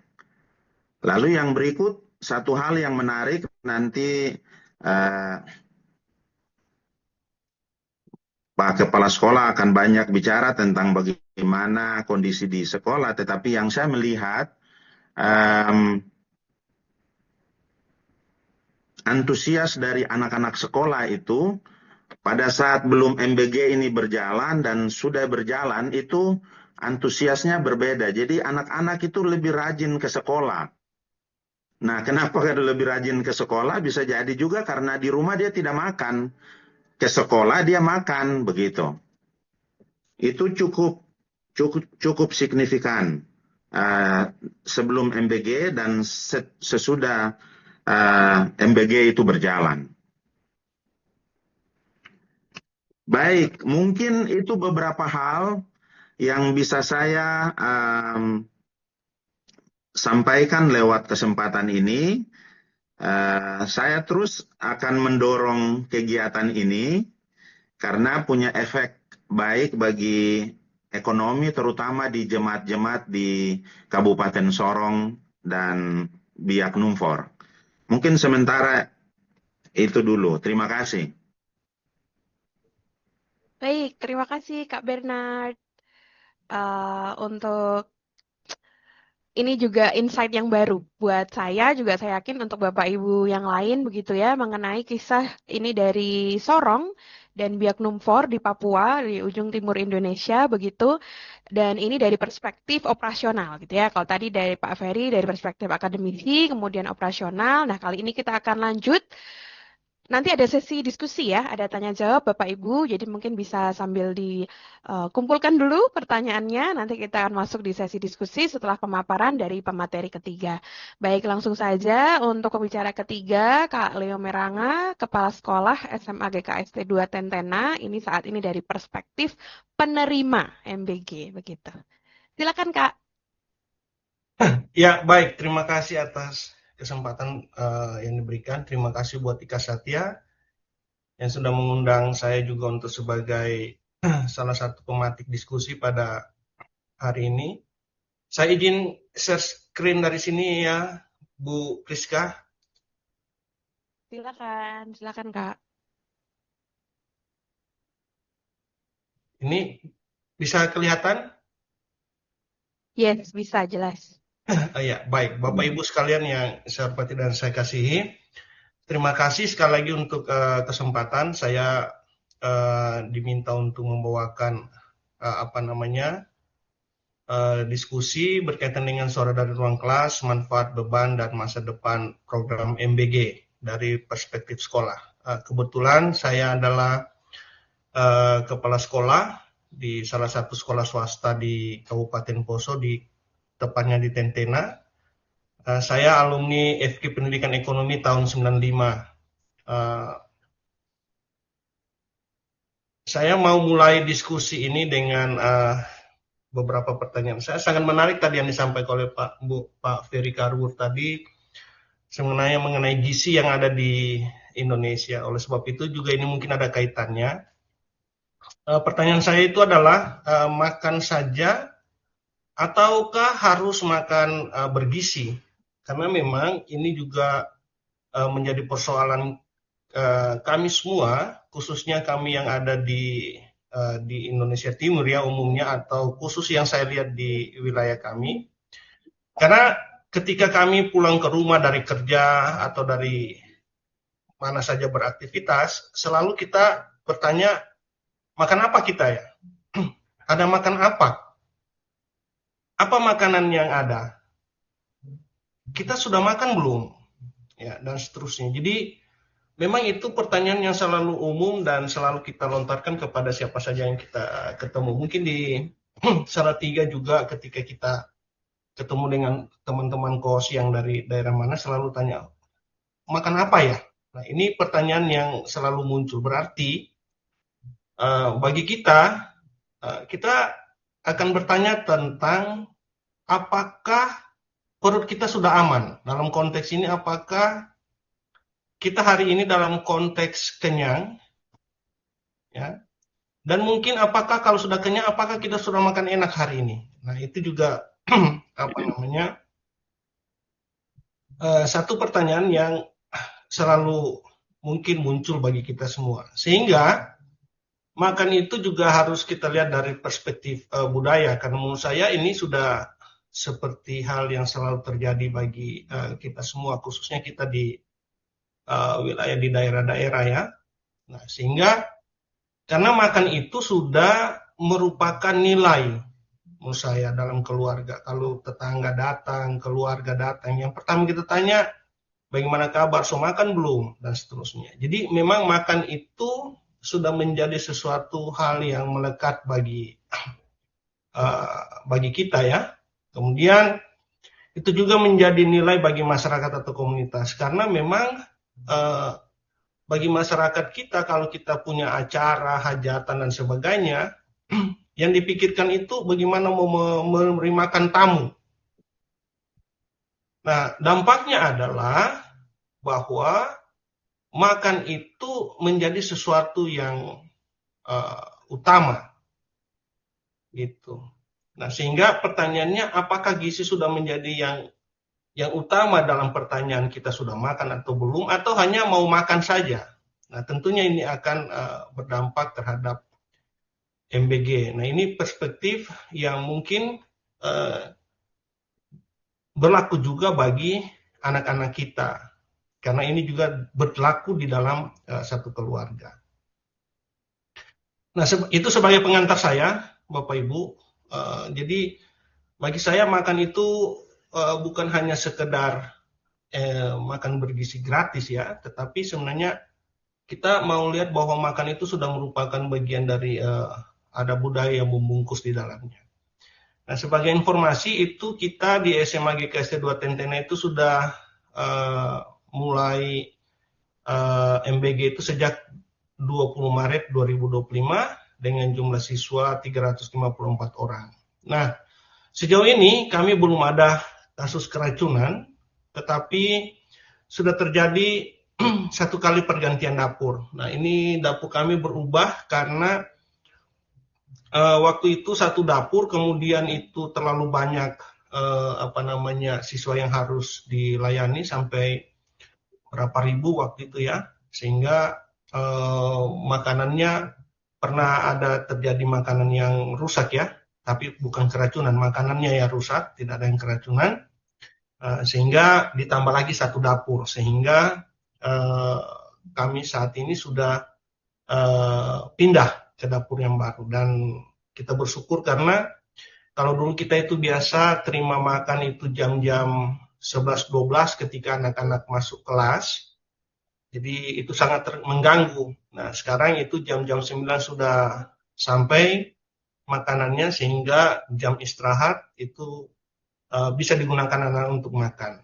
S3: Lalu yang berikut, satu hal yang menarik nanti Pak Kepala Sekolah akan banyak bicara tentang bagaimana kondisi di sekolah, tetapi yang saya melihat antusias dari anak-anak sekolah itu pada saat belum MBG ini berjalan dan sudah berjalan itu antusiasnya berbeda. Jadi anak-anak itu lebih rajin ke sekolah. Nah, kenapa lebih rajin ke sekolah? Bisa jadi juga karena di rumah dia tidak makan. Ke sekolah dia makan, begitu. Itu cukup signifikan sebelum MBG dan sesudah MBG itu berjalan. Baik, mungkin itu beberapa hal yang bisa saya sampaikan lewat kesempatan ini. Saya terus akan mendorong kegiatan ini karena punya efek baik bagi ekonomi, terutama di jemaat-jemaat di Kabupaten Sorong dan Biak Numfor. Mungkin sementara itu dulu. Terima kasih.
S1: Baik, terima kasih Kak Bernard. Untuk ini juga insight yang baru buat saya, juga saya yakin untuk Bapak Ibu yang lain begitu ya, mengenai kisah ini dari Sorong dan Biak Numfor di Papua, di ujung timur Indonesia begitu. Dan ini dari perspektif operasional gitu ya. Kalau tadi dari Pak Ferry dari perspektif akademisi, kemudian operasional. Nah, kali ini kita akan lanjut. Nanti ada sesi diskusi ya, ada tanya jawab Bapak Ibu, jadi mungkin bisa sambil dikumpulkan dulu pertanyaannya, nanti kita akan masuk di sesi diskusi setelah pemaparan dari pemateri ketiga. Baik, langsung saja untuk pembicara ketiga, Kak Leo Meranga, Kepala Sekolah SMA GKST 2 Tentena, ini saat ini dari perspektif penerima MBG, begitu. Silakan Kak.
S4: Ya, baik. Terima kasih atas kesempatan yang diberikan. Terima kasih buat Ika Satya yang sudah mengundang saya juga untuk sebagai salah satu pematik diskusi pada hari ini. Saya izin share screen dari sini ya, Bu Priska.
S1: Silakan Kak.
S4: Ini bisa kelihatan?
S1: Yes, bisa jelas.
S4: Ya, baik. Bapak Ibu sekalian yang saya hormati dan saya kasihi, terima kasih sekali lagi untuk kesempatan saya diminta untuk membawakan diskusi berkaitan dengan suara dari ruang kelas, manfaat, beban, dan masa depan program MBG dari perspektif sekolah. Kebetulan saya adalah kepala sekolah di salah satu sekolah swasta di Kabupaten Poso, tepatnya di Tentena. Saya alumni FK Pendidikan Ekonomi tahun 95. Saya mau mulai diskusi ini dengan beberapa pertanyaan. Saya sangat menarik tadi yang disampaikan oleh Pak Ferry Karwur tadi mengenai gizi yang ada di Indonesia. Oleh sebab itu juga ini mungkin ada kaitannya. Pertanyaan saya itu adalah makan saja ataukah harus makan bergizi? Karena memang ini juga menjadi persoalan kami semua, khususnya kami yang ada di Indonesia Timur ya umumnya, atau khusus yang saya lihat di wilayah kami. Karena ketika kami pulang ke rumah dari kerja atau dari mana saja beraktivitas, selalu kita bertanya, makan apa kita ya? Ada makan apa? Apa makanan yang ada? Kita sudah makan belum? Ya, dan seterusnya. Jadi memang itu pertanyaan yang selalu umum dan selalu kita lontarkan kepada siapa saja yang kita ketemu. Mungkin di Salatiga juga ketika kita ketemu dengan teman-teman kos yang dari daerah mana selalu tanya, makan apa ya? Nah, ini pertanyaan yang selalu muncul. Berarti bagi kita, kita akan bertanya tentang apakah perut kita sudah aman. Dalam konteks ini, apakah kita hari ini dalam konteks kenyang, ya, dan mungkin apakah kalau sudah kenyang, apakah kita sudah makan enak hari ini. Nah, itu juga satu pertanyaan yang selalu mungkin muncul bagi kita semua. Sehingga makan itu juga harus kita lihat dari perspektif budaya, karena menurut saya ini sudah seperti hal yang selalu terjadi bagi kita semua, khususnya kita di wilayah di daerah-daerah ya. Nah, sehingga karena makan itu sudah merupakan nilai menurut saya dalam keluarga. Kalau tetangga datang, keluarga datang, yang pertama kita tanya, bagaimana kabar, so makan belum, dan seterusnya. Jadi memang makan itu sudah menjadi sesuatu hal yang melekat bagi kita ya. Kemudian itu juga menjadi nilai bagi masyarakat atau komunitas, karena memang bagi masyarakat kita, kalau kita punya acara, hajatan, dan sebagainya, yang dipikirkan itu bagaimana menerimakan tamu. Nah, dampaknya adalah bahwa makan itu menjadi sesuatu yang utama. Gitu. Nah, sehingga pertanyaannya, apakah gizi sudah menjadi yang utama dalam pertanyaan kita sudah makan atau belum, atau hanya mau makan saja. Nah, tentunya ini akan berdampak terhadap MBG. Nah, ini perspektif yang mungkin berlaku juga bagi anak-anak kita, karena ini juga berlaku di dalam satu keluarga. Nah, itu sebagai pengantar saya, Bapak Ibu. Jadi, bagi saya makan itu bukan hanya sekedar makan bergizi gratis ya, tetapi sebenarnya kita mau lihat bahwa makan itu sudah merupakan bagian dari ada budaya yang membungkus di dalamnya. Nah, sebagai informasi itu kita di SMA GKSD 2 Tentena itu sudah mulai MBG itu sejak 20 Maret 2025 dengan jumlah siswa 354 orang. Nah, sejauh ini kami belum ada kasus keracunan, tetapi sudah terjadi satu kali pergantian dapur. Nah, ini dapur kami berubah karena waktu itu satu dapur, kemudian itu terlalu banyak siswa yang harus dilayani sampai berapa ribu waktu itu ya, sehingga makanannya pernah ada terjadi makanan yang rusak ya, tapi bukan keracunan, makanannya yang rusak, tidak ada yang keracunan, sehingga ditambah lagi satu dapur, sehingga kami saat ini sudah pindah ke dapur yang baru, dan kita bersyukur karena kalau dulu kita itu biasa terima makan itu jam-jam 11-12 ketika anak-anak masuk kelas, jadi itu sangat mengganggu. Nah, sekarang itu jam-jam 9 sudah sampai makanannya, sehingga jam istirahat itu bisa digunakan anak untuk makan.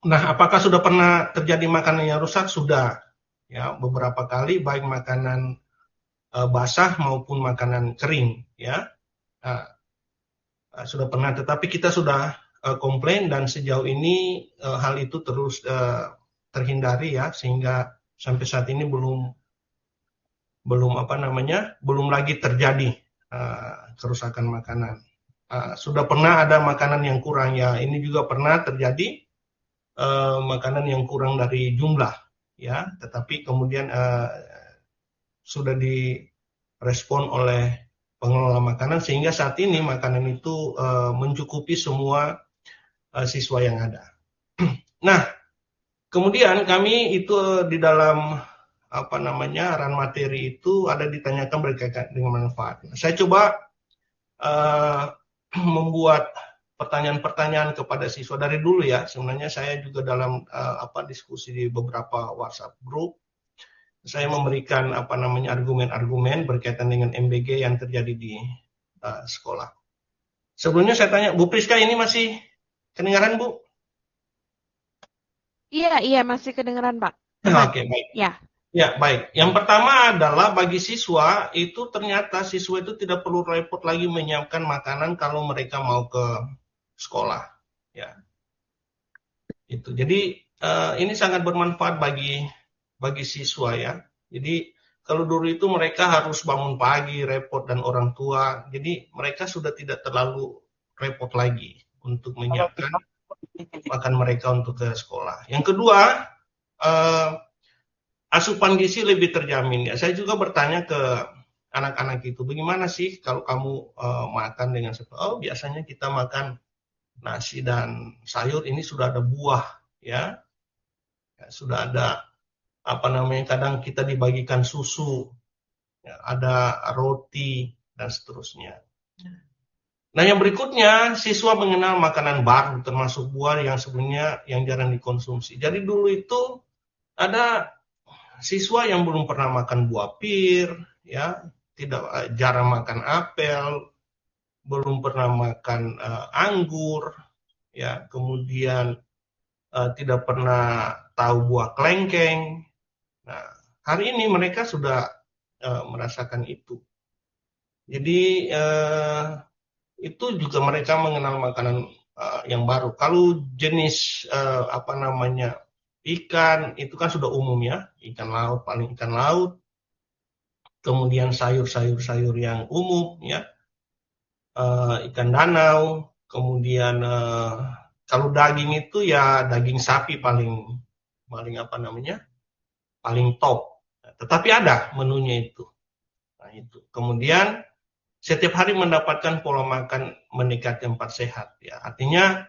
S4: Nah, apakah sudah pernah terjadi makanan yang rusak? Sudah, ya, beberapa kali, baik makanan basah maupun makanan kering, ya. Sudah pernah, tetapi kita sudah komplain, dan sejauh ini hal itu terus terhindari ya, sehingga sampai saat ini belum lagi terjadi kerusakan makanan. Sudah pernah ada makanan yang kurang ya, ini juga pernah terjadi makanan yang kurang dari jumlah ya, tetapi kemudian sudah direspon oleh pengelola makanan, sehingga saat ini makanan itu mencukupi semua siswa yang ada. Nah, kemudian kami itu di dalam ran materi itu ada ditanyakan berkaitan dengan manfaat. Nah, saya coba membuat pertanyaan-pertanyaan kepada siswa dari dulu ya. Sebenarnya saya juga dalam diskusi di beberapa WhatsApp group, saya memberikan argumen-argumen berkaitan dengan MBG yang terjadi di sekolah. Sebelumnya saya tanya, Bu Priska ini masih kedengaran, Bu?
S1: Iya, masih kedengeran, Pak. Aman.
S4: Oke, baik.
S1: Ya.
S4: Ya, baik. Yang pertama adalah bagi siswa, itu ternyata siswa itu tidak perlu repot lagi menyiapkan makanan kalau mereka mau ke sekolah. Ya, itu. Jadi ini sangat bermanfaat bagi siswa ya. Jadi kalau dulu itu mereka harus bangun pagi, repot dan orang tua. Jadi mereka sudah tidak terlalu repot lagi untuk menyiapkan makan mereka untuk ke sekolah. Yang kedua, asupan gizi lebih terjamin ya. Saya juga bertanya ke anak-anak itu, bagaimana sih kalau kamu makan dengan seperti, oh biasanya kita makan nasi dan sayur, ini sudah ada buah ya, sudah ada apa namanya, kadang kita dibagikan susu, ya, ada roti dan seterusnya. Nah yang berikutnya, siswa mengenal makanan baru termasuk buah yang sebenarnya yang jarang dikonsumsi. Jadi dulu itu ada siswa yang belum pernah makan buah pir, ya, jarang makan apel, belum pernah makan anggur, ya, kemudian tidak pernah tahu buah kelengkeng. Nah, hari ini mereka sudah merasakan itu. Jadi itu juga mereka mengenal makanan yang baru. Kalau jenis apa namanya, ikan itu kan sudah umum ya, ikan laut, paling ikan laut, kemudian sayur-sayur yang umum ya, ikan danau, kemudian kalau daging itu ya daging sapi paling apa namanya, paling top. Tetapi ada menunya itu. Nah, itu. Kemudian setiap hari mendapatkan pola makan mendekati 4 sehat ya. Artinya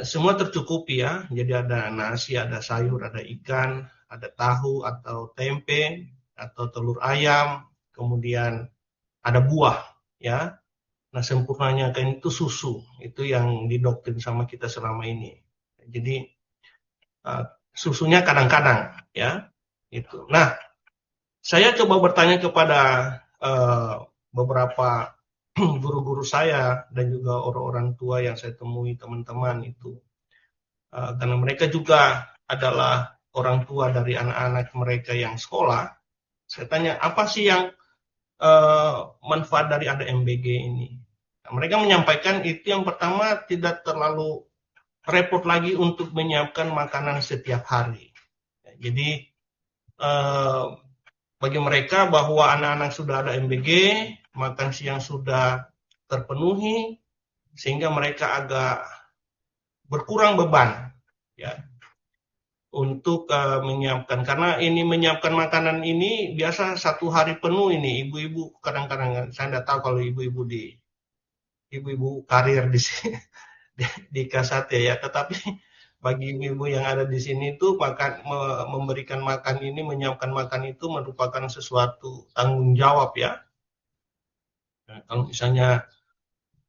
S4: semua tercukupi ya. Jadi ada nasi, ada sayur, ada ikan, ada tahu atau tempe atau telur ayam, kemudian ada buah ya. Nah, sempurnanya kan itu susu. Itu yang didoktrin sama kita selama ini. Jadi susunya kadang-kadang ya. Itu. Nah, saya coba bertanya kepada beberapa guru-guru saya dan juga orang-orang tua yang saya temui, teman-teman itu, karena mereka juga adalah orang tua dari anak-anak mereka yang sekolah. Saya tanya, apa sih yang manfaat dari ada MBG ini? Nah, mereka menyampaikan itu yang pertama, tidak terlalu repot lagi untuk menyiapkan makanan setiap hari. Jadi bagi mereka bahwa anak-anak sudah ada MBG, makan siang sudah terpenuhi, sehingga mereka agak berkurang beban ya untuk menyiapkan, karena ini menyiapkan makanan ini biasa 1 hari penuh. Ini ibu-ibu kadang-kadang, saya tidak tahu kalau ibu-ibu karir di sini di Kasate ya, tetapi bagi ibu-ibu yang ada di sini itu memberikan makan ini, menyiapkan makan itu merupakan sesuatu tanggung jawab ya. Nah, kalau misalnya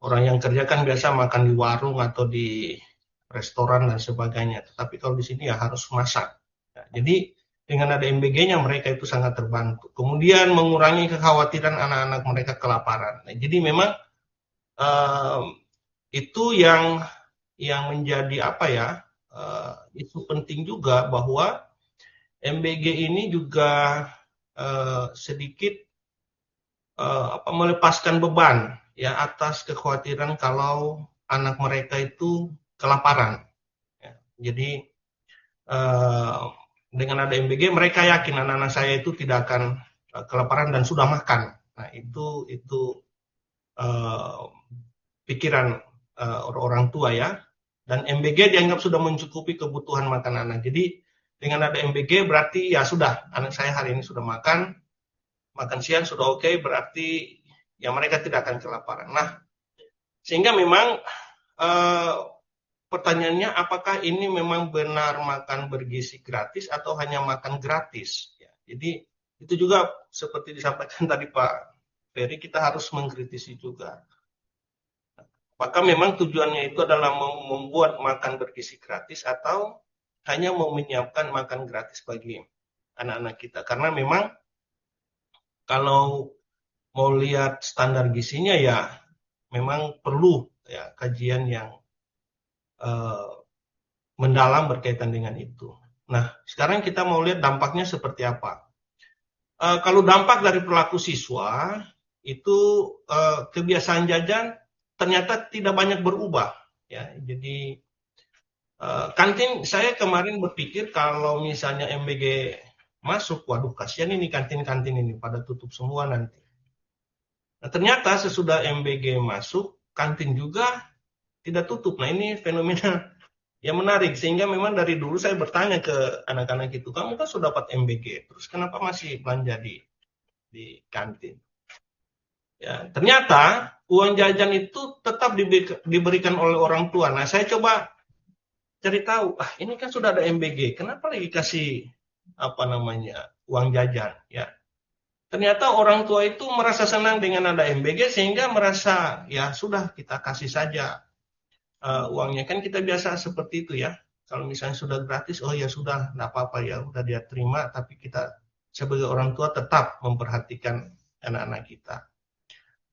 S4: orang yang kerja kan biasa makan di warung atau di restoran dan sebagainya, tetapi kalau di sini ya harus masak. Nah, jadi dengan ada MBG-nya mereka itu sangat terbantu. Kemudian mengurangi kekhawatiran anak-anak mereka kelaparan. Nah, jadi memang itu yang menjadi apa ya, isu penting juga, bahwa MBG ini juga sedikit melepaskan beban ya atas kekhawatiran kalau anak mereka itu kelaparan. Ya. Jadi dengan ada MBG mereka yakin anak-anak saya itu tidak akan kelaparan dan sudah makan. Nah itu pikiran orang tua ya. Dan MBG dianggap sudah mencukupi kebutuhan makan anak. Jadi dengan ada MBG berarti ya sudah, anak saya hari ini sudah makan siang sudah oke, berarti ya mereka tidak akan kelaparan. Nah, sehingga memang pertanyaannya, apakah ini memang benar makan bergizi gratis atau hanya makan gratis? Ya, jadi itu juga seperti disampaikan tadi Pak Ferry, kita harus mengkritisi juga. Apakah memang tujuannya itu adalah membuat makan bergizi gratis atau hanya mau menyiapkan makan gratis bagi anak-anak kita? Karena memang kalau mau lihat standar gizinya ya memang perlu ya kajian yang mendalam berkaitan dengan itu. Nah, sekarang kita mau lihat dampaknya seperti apa. Kalau dampak dari perilaku siswa itu kebiasaan jajan ternyata tidak banyak berubah ya. Jadi kantin, saya kemarin berpikir kalau misalnya MBG masuk, waduh kasihan ini kantin-kantin ini pada tutup semua nanti. Nah, ternyata sesudah MBG masuk, kantin juga tidak tutup. Nah, ini fenomena yang menarik, sehingga memang dari dulu saya bertanya ke anak-anak itu, kamu kan sudah dapat MBG, terus kenapa masih belanja di kantin? Ya, ternyata uang jajan itu tetap diberikan oleh orang tua. Nah, saya coba cari tahu, ini kan sudah ada MBG, kenapa lagi kasih uang jajan? Ya, ternyata orang tua itu merasa senang dengan ada MBG sehingga merasa ya sudah kita kasih saja uangnya, kan kita biasa seperti itu ya. Kalau misalnya sudah gratis, oh ya sudah, nggak apa-apa ya, udah dia terima, tapi kita sebagai orang tua tetap memperhatikan anak-anak kita.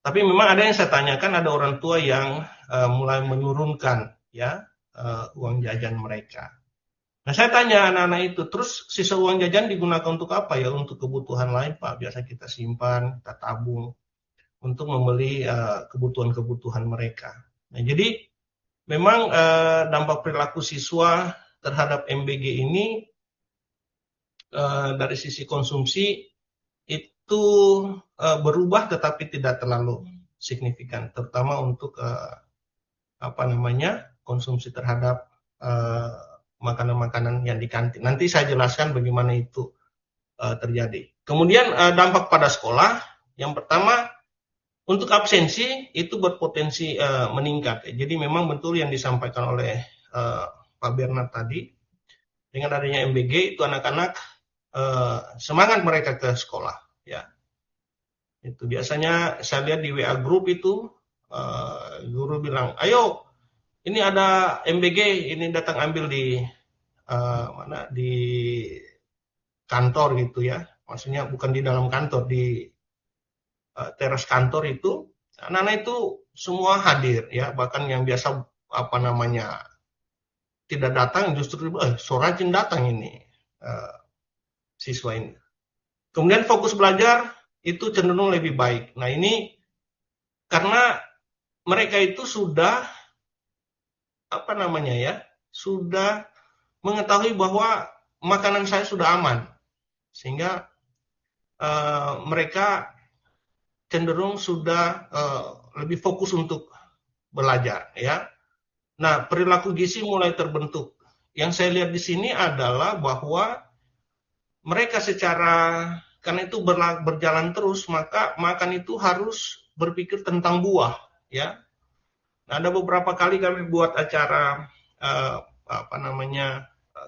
S4: Tapi memang ada yang saya tanyakan, ada orang tua yang mulai menurunkan ya uang jajan mereka. Nah, saya tanya anak-anak itu, terus sisa uang jajan digunakan untuk apa ya? Untuk kebutuhan lain, Pak. Biasa kita simpan, kita tabung untuk membeli kebutuhan-kebutuhan mereka. Nah, jadi memang dampak perilaku siswa terhadap MBG ini dari sisi konsumsi itu berubah tetapi tidak terlalu signifikan, terutama untuk konsumsi terhadap makanan-makanan yang di kantin. Nanti saya jelaskan bagaimana itu terjadi. Kemudian dampak pada sekolah, yang pertama untuk absensi itu berpotensi meningkat. Jadi memang betul yang disampaikan oleh Pak Bernard tadi, dengan adanya MBG itu anak-anak semangat mereka ke sekolah. Ya, itu biasanya saya lihat di WA group itu guru bilang, ayo ini ada MBG, ini datang ambil di di kantor gitu ya. Maksudnya bukan di dalam kantor, di teras kantor itu. Anak-anak itu semua hadir ya, bahkan yang biasa tidak datang justru so rajin datang ini siswa ini. Kemudian fokus belajar itu cenderung lebih baik. Nah, ini karena mereka itu sudah sudah mengetahui bahwa makanan saya sudah aman, sehingga mereka cenderung sudah lebih fokus untuk belajar ya. Nah, perilaku gizi mulai terbentuk. Yang saya lihat di sini adalah bahwa mereka karena itu berjalan terus, maka makan itu harus berpikir tentang buah ya. Nah, ada beberapa kali kami buat acara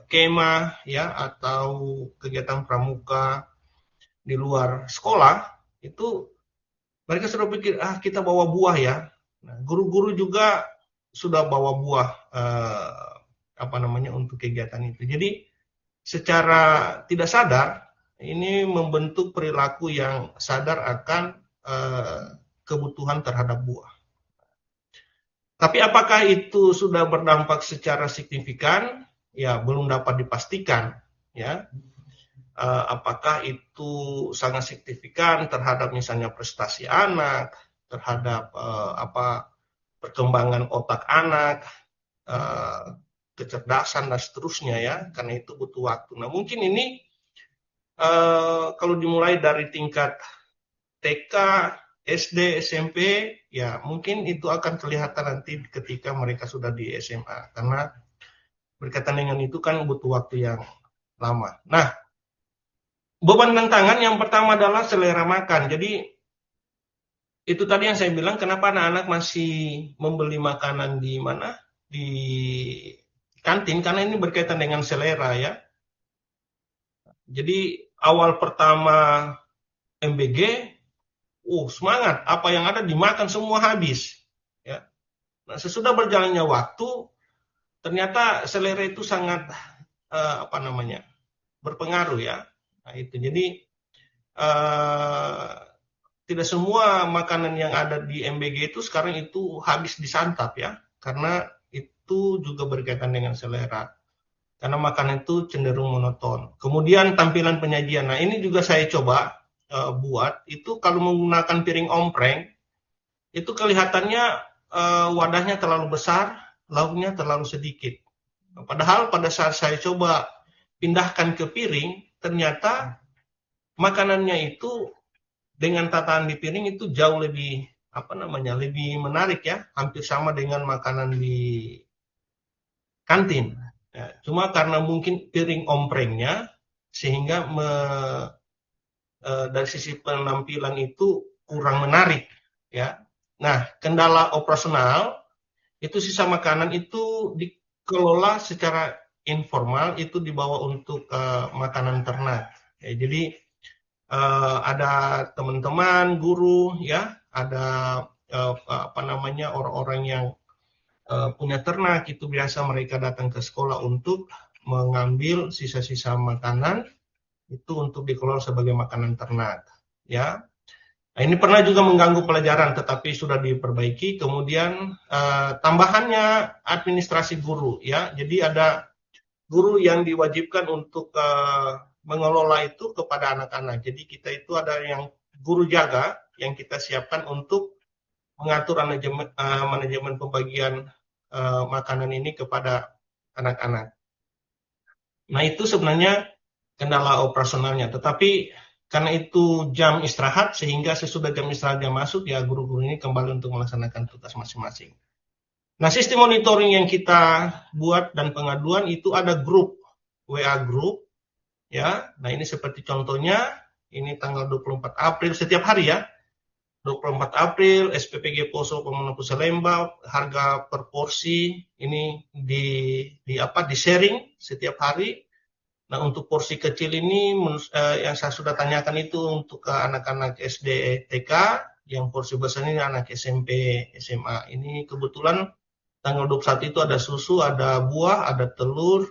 S4: kemah ya, atau kegiatan pramuka di luar sekolah, itu mereka sudah pikir kita bawa buah ya. Nah, guru-guru juga sudah bawa buah untuk kegiatan itu. Jadi secara tidak sadar ini membentuk perilaku yang sadar akan kebutuhan terhadap buah. Tapi apakah itu sudah berdampak secara signifikan? Ya, belum dapat dipastikan ya. Apakah itu sangat signifikan terhadap misalnya prestasi anak, terhadap perkembangan otak anak, kecerdasan dan seterusnya ya, karena itu butuh waktu. Nah, mungkin ini kalau dimulai dari tingkat TK, SD, SMP, ya mungkin itu akan kelihatan nanti ketika mereka sudah di SMA, karena berkaitan dengan itu kan butuh waktu yang lama. Nah, beban tantangan yang pertama adalah selera makan. Jadi itu tadi yang saya bilang, kenapa anak-anak masih membeli makanan di mana? Di kantin, karena ini berkaitan dengan selera ya. Jadi awal pertama MBG, semangat, apa yang ada dimakan semua habis ya. Nah, sesudah berjalannya waktu, ternyata selera itu sangat berpengaruh ya. Nah, itu jadi tidak semua makanan yang ada di MBG itu sekarang itu habis disantap ya, karena itu juga berkaitan dengan selera. Karena makanan itu cenderung monoton. Kemudian tampilan penyajian. Nah, ini juga saya coba buat. Itu kalau menggunakan piring ompreng, itu kelihatannya wadahnya terlalu besar, lauknya terlalu sedikit. Padahal pada saat saya coba pindahkan ke piring, ternyata makanannya itu dengan tataan di piring itu jauh lebih lebih menarik ya, hampir sama dengan makanan di kantin. Ya, cuma karena mungkin piring omprengnya sehingga dari sisi penampilan itu kurang menarik ya. Nah, kendala operasional itu sisa makanan itu dikelola secara informal, itu dibawa untuk makanan ternak. Ya, jadi ada teman-teman guru ya, ada orang-orang yang punya ternak, itu biasa mereka datang ke sekolah untuk mengambil sisa-sisa makanan itu untuk dikelola sebagai makanan ternak ya. Nah, ini pernah juga mengganggu pelajaran tetapi sudah diperbaiki. Kemudian tambahannya administrasi guru ya. Jadi ada guru yang diwajibkan untuk mengelola itu kepada anak-anak. Jadi kita itu ada yang guru jaga yang kita siapkan untuk mengatur manajemen pembagian makanan ini kepada anak-anak. Nah, itu sebenarnya kendala operasionalnya. Tetapi karena itu jam istirahat, sehingga sesudah jam istirahatnya masuk, ya guru-guru ini kembali untuk melaksanakan tugas masing-masing. Nah, sistem monitoring yang kita buat dan pengaduan itu ada grup, WA grup, ya. Nah, ini seperti contohnya, ini tanggal 24 April setiap hari ya. 24 April, SPPG Poso Pemenang Lembang, harga per porsi ini di sharing setiap hari. Nah, untuk porsi kecil ini yang saya sudah tanyakan itu untuk ke anak-anak SD, TK, yang porsi besar ini anak SMP, SMA. Ini kebetulan tanggal 21 itu ada susu, ada buah, ada telur,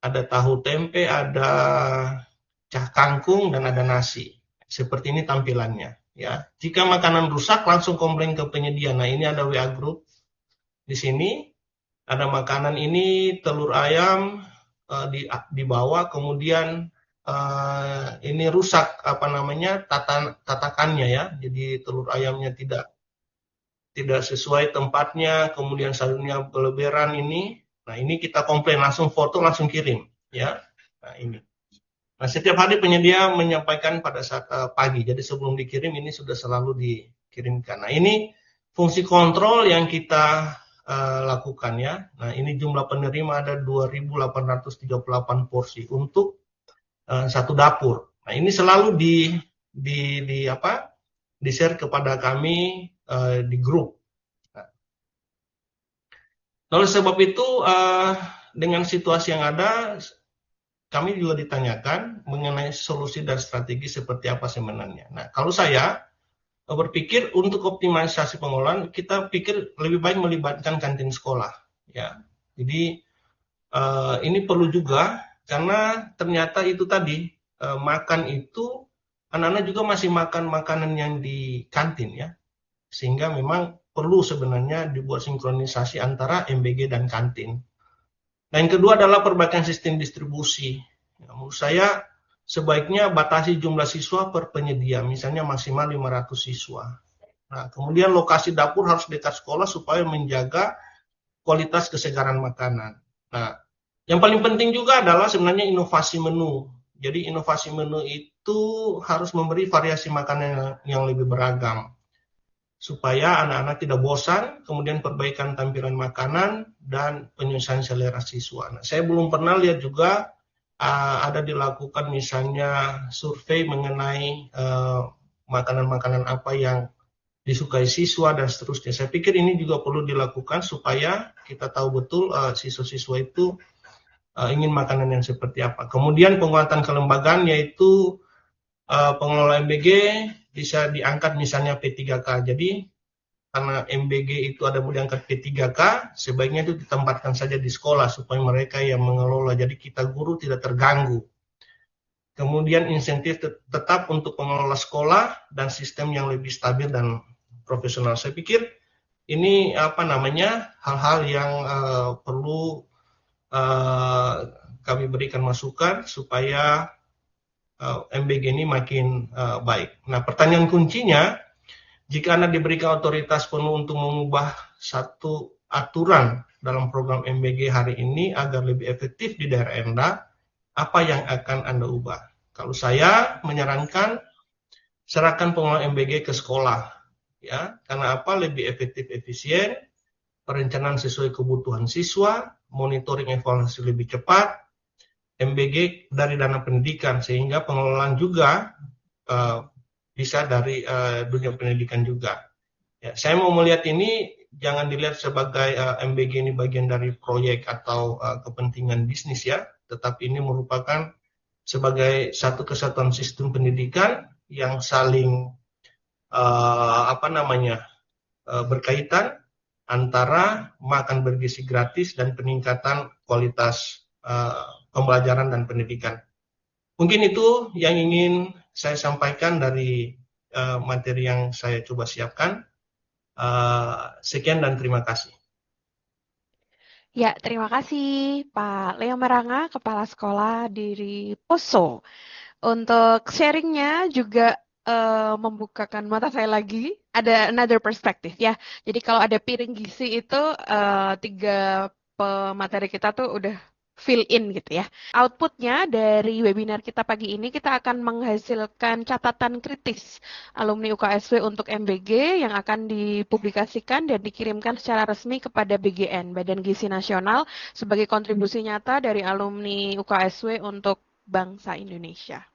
S4: ada tahu tempe, ada cah kangkung, dan ada nasi. Seperti ini tampilannya. Ya, jika makanan rusak langsung komplain ke penyedia. Nah, ini ada WA group di sini. Ada makanan ini telur ayam di bawah, kemudian ini rusak tatakannya ya. Jadi telur ayamnya tidak sesuai tempatnya, kemudian sayurnya berlebihan ini. Nah, ini kita komplain, langsung foto, langsung kirim ya. Nah, ini. Nah, setiap hari penyedia menyampaikan pada saat pagi, jadi sebelum dikirim ini sudah selalu dikirimkan. Nah, ini fungsi kontrol yang kita lakukan ya. Nah, ini jumlah penerima ada 2.838 porsi untuk satu dapur. Nah, ini selalu di-share kepada kami di grup. Nah, oleh sebab itu dengan situasi yang ada, kami juga ditanyakan mengenai solusi dan strategi seperti apa sebenarnya. Nah, kalau saya berpikir untuk optimalisasi pengolahan, kita pikir lebih baik melibatkan kantin sekolah. Ya, jadi ini perlu juga karena ternyata itu tadi makan itu anak-anak juga masih makan makanan yang di kantin ya, sehingga memang perlu sebenarnya dibuat sinkronisasi antara MBG dan kantin. Nah, yang kedua adalah perbaikan sistem distribusi. Ya, menurut saya sebaiknya batasi jumlah siswa per penyedia, misalnya maksimal 500 siswa. Nah, kemudian lokasi dapur harus dekat sekolah supaya menjaga kualitas kesegaran makanan. Nah, yang paling penting juga adalah sebenarnya inovasi menu. Jadi inovasi menu itu harus memberi variasi makanan yang lebih beragam, supaya anak-anak tidak bosan, kemudian perbaikan tampilan makanan, dan penyelesaian selera siswa. Nah, saya belum pernah lihat juga ada dilakukan misalnya survei mengenai makanan-makanan apa yang disukai siswa dan seterusnya. Saya pikir ini juga perlu dilakukan supaya kita tahu betul siswa-siswa itu ingin makanan yang seperti apa. Kemudian penguatan kelembagaan, yaitu pengelola MBG bisa diangkat misalnya P3K. Jadi karena MBG itu ada mau diangkat P3K, sebaiknya itu ditempatkan saja di sekolah supaya mereka yang mengelola. Jadi kita guru tidak terganggu. kemudian insentif tetap untuk pengelola sekolah, dan sistem yang lebih stabil dan profesional. Saya pikir ini hal-hal yang perlu kami berikan masukan supaya MBG ini makin baik. Nah, pertanyaan kuncinya, jika Anda diberikan otoritas penuh untuk mengubah satu aturan dalam program MBG hari ini agar lebih efektif di daerah Anda, apa yang akan Anda ubah? Kalau saya menyarankan, serahkan pengelola MBG ke sekolah, ya, karena apa? Lebih efektif, efisien, perencanaan sesuai kebutuhan siswa, monitoring evaluasi lebih cepat, MBG dari dana pendidikan, sehingga pengelolaan juga bisa dari dunia pendidikan juga. Ya, saya mau melihat ini jangan dilihat sebagai MBG ini bagian dari proyek atau kepentingan bisnis ya, tetapi ini merupakan sebagai satu kesatuan sistem pendidikan yang saling berkaitan antara makan bergizi gratis dan peningkatan kualitas pembelajaran dan pendidikan. Mungkin itu yang ingin saya sampaikan dari materi yang saya coba siapkan. Sekian dan terima kasih.
S1: Ya, terima kasih Pak Leo Meranga, Kepala Sekolah dari Poso. Untuk sharingnya juga membukakan mata saya lagi, ada another perspective ya. Jadi kalau ada piring gizi itu 3 pemateri kita tuh udah fill in gitu ya. Outputnya dari webinar kita pagi ini, kita akan menghasilkan catatan kritis alumni UKSW untuk MBG yang akan dipublikasikan dan dikirimkan secara resmi kepada BGN, Badan Gizi Nasional, sebagai kontribusi nyata dari alumni UKSW untuk bangsa Indonesia.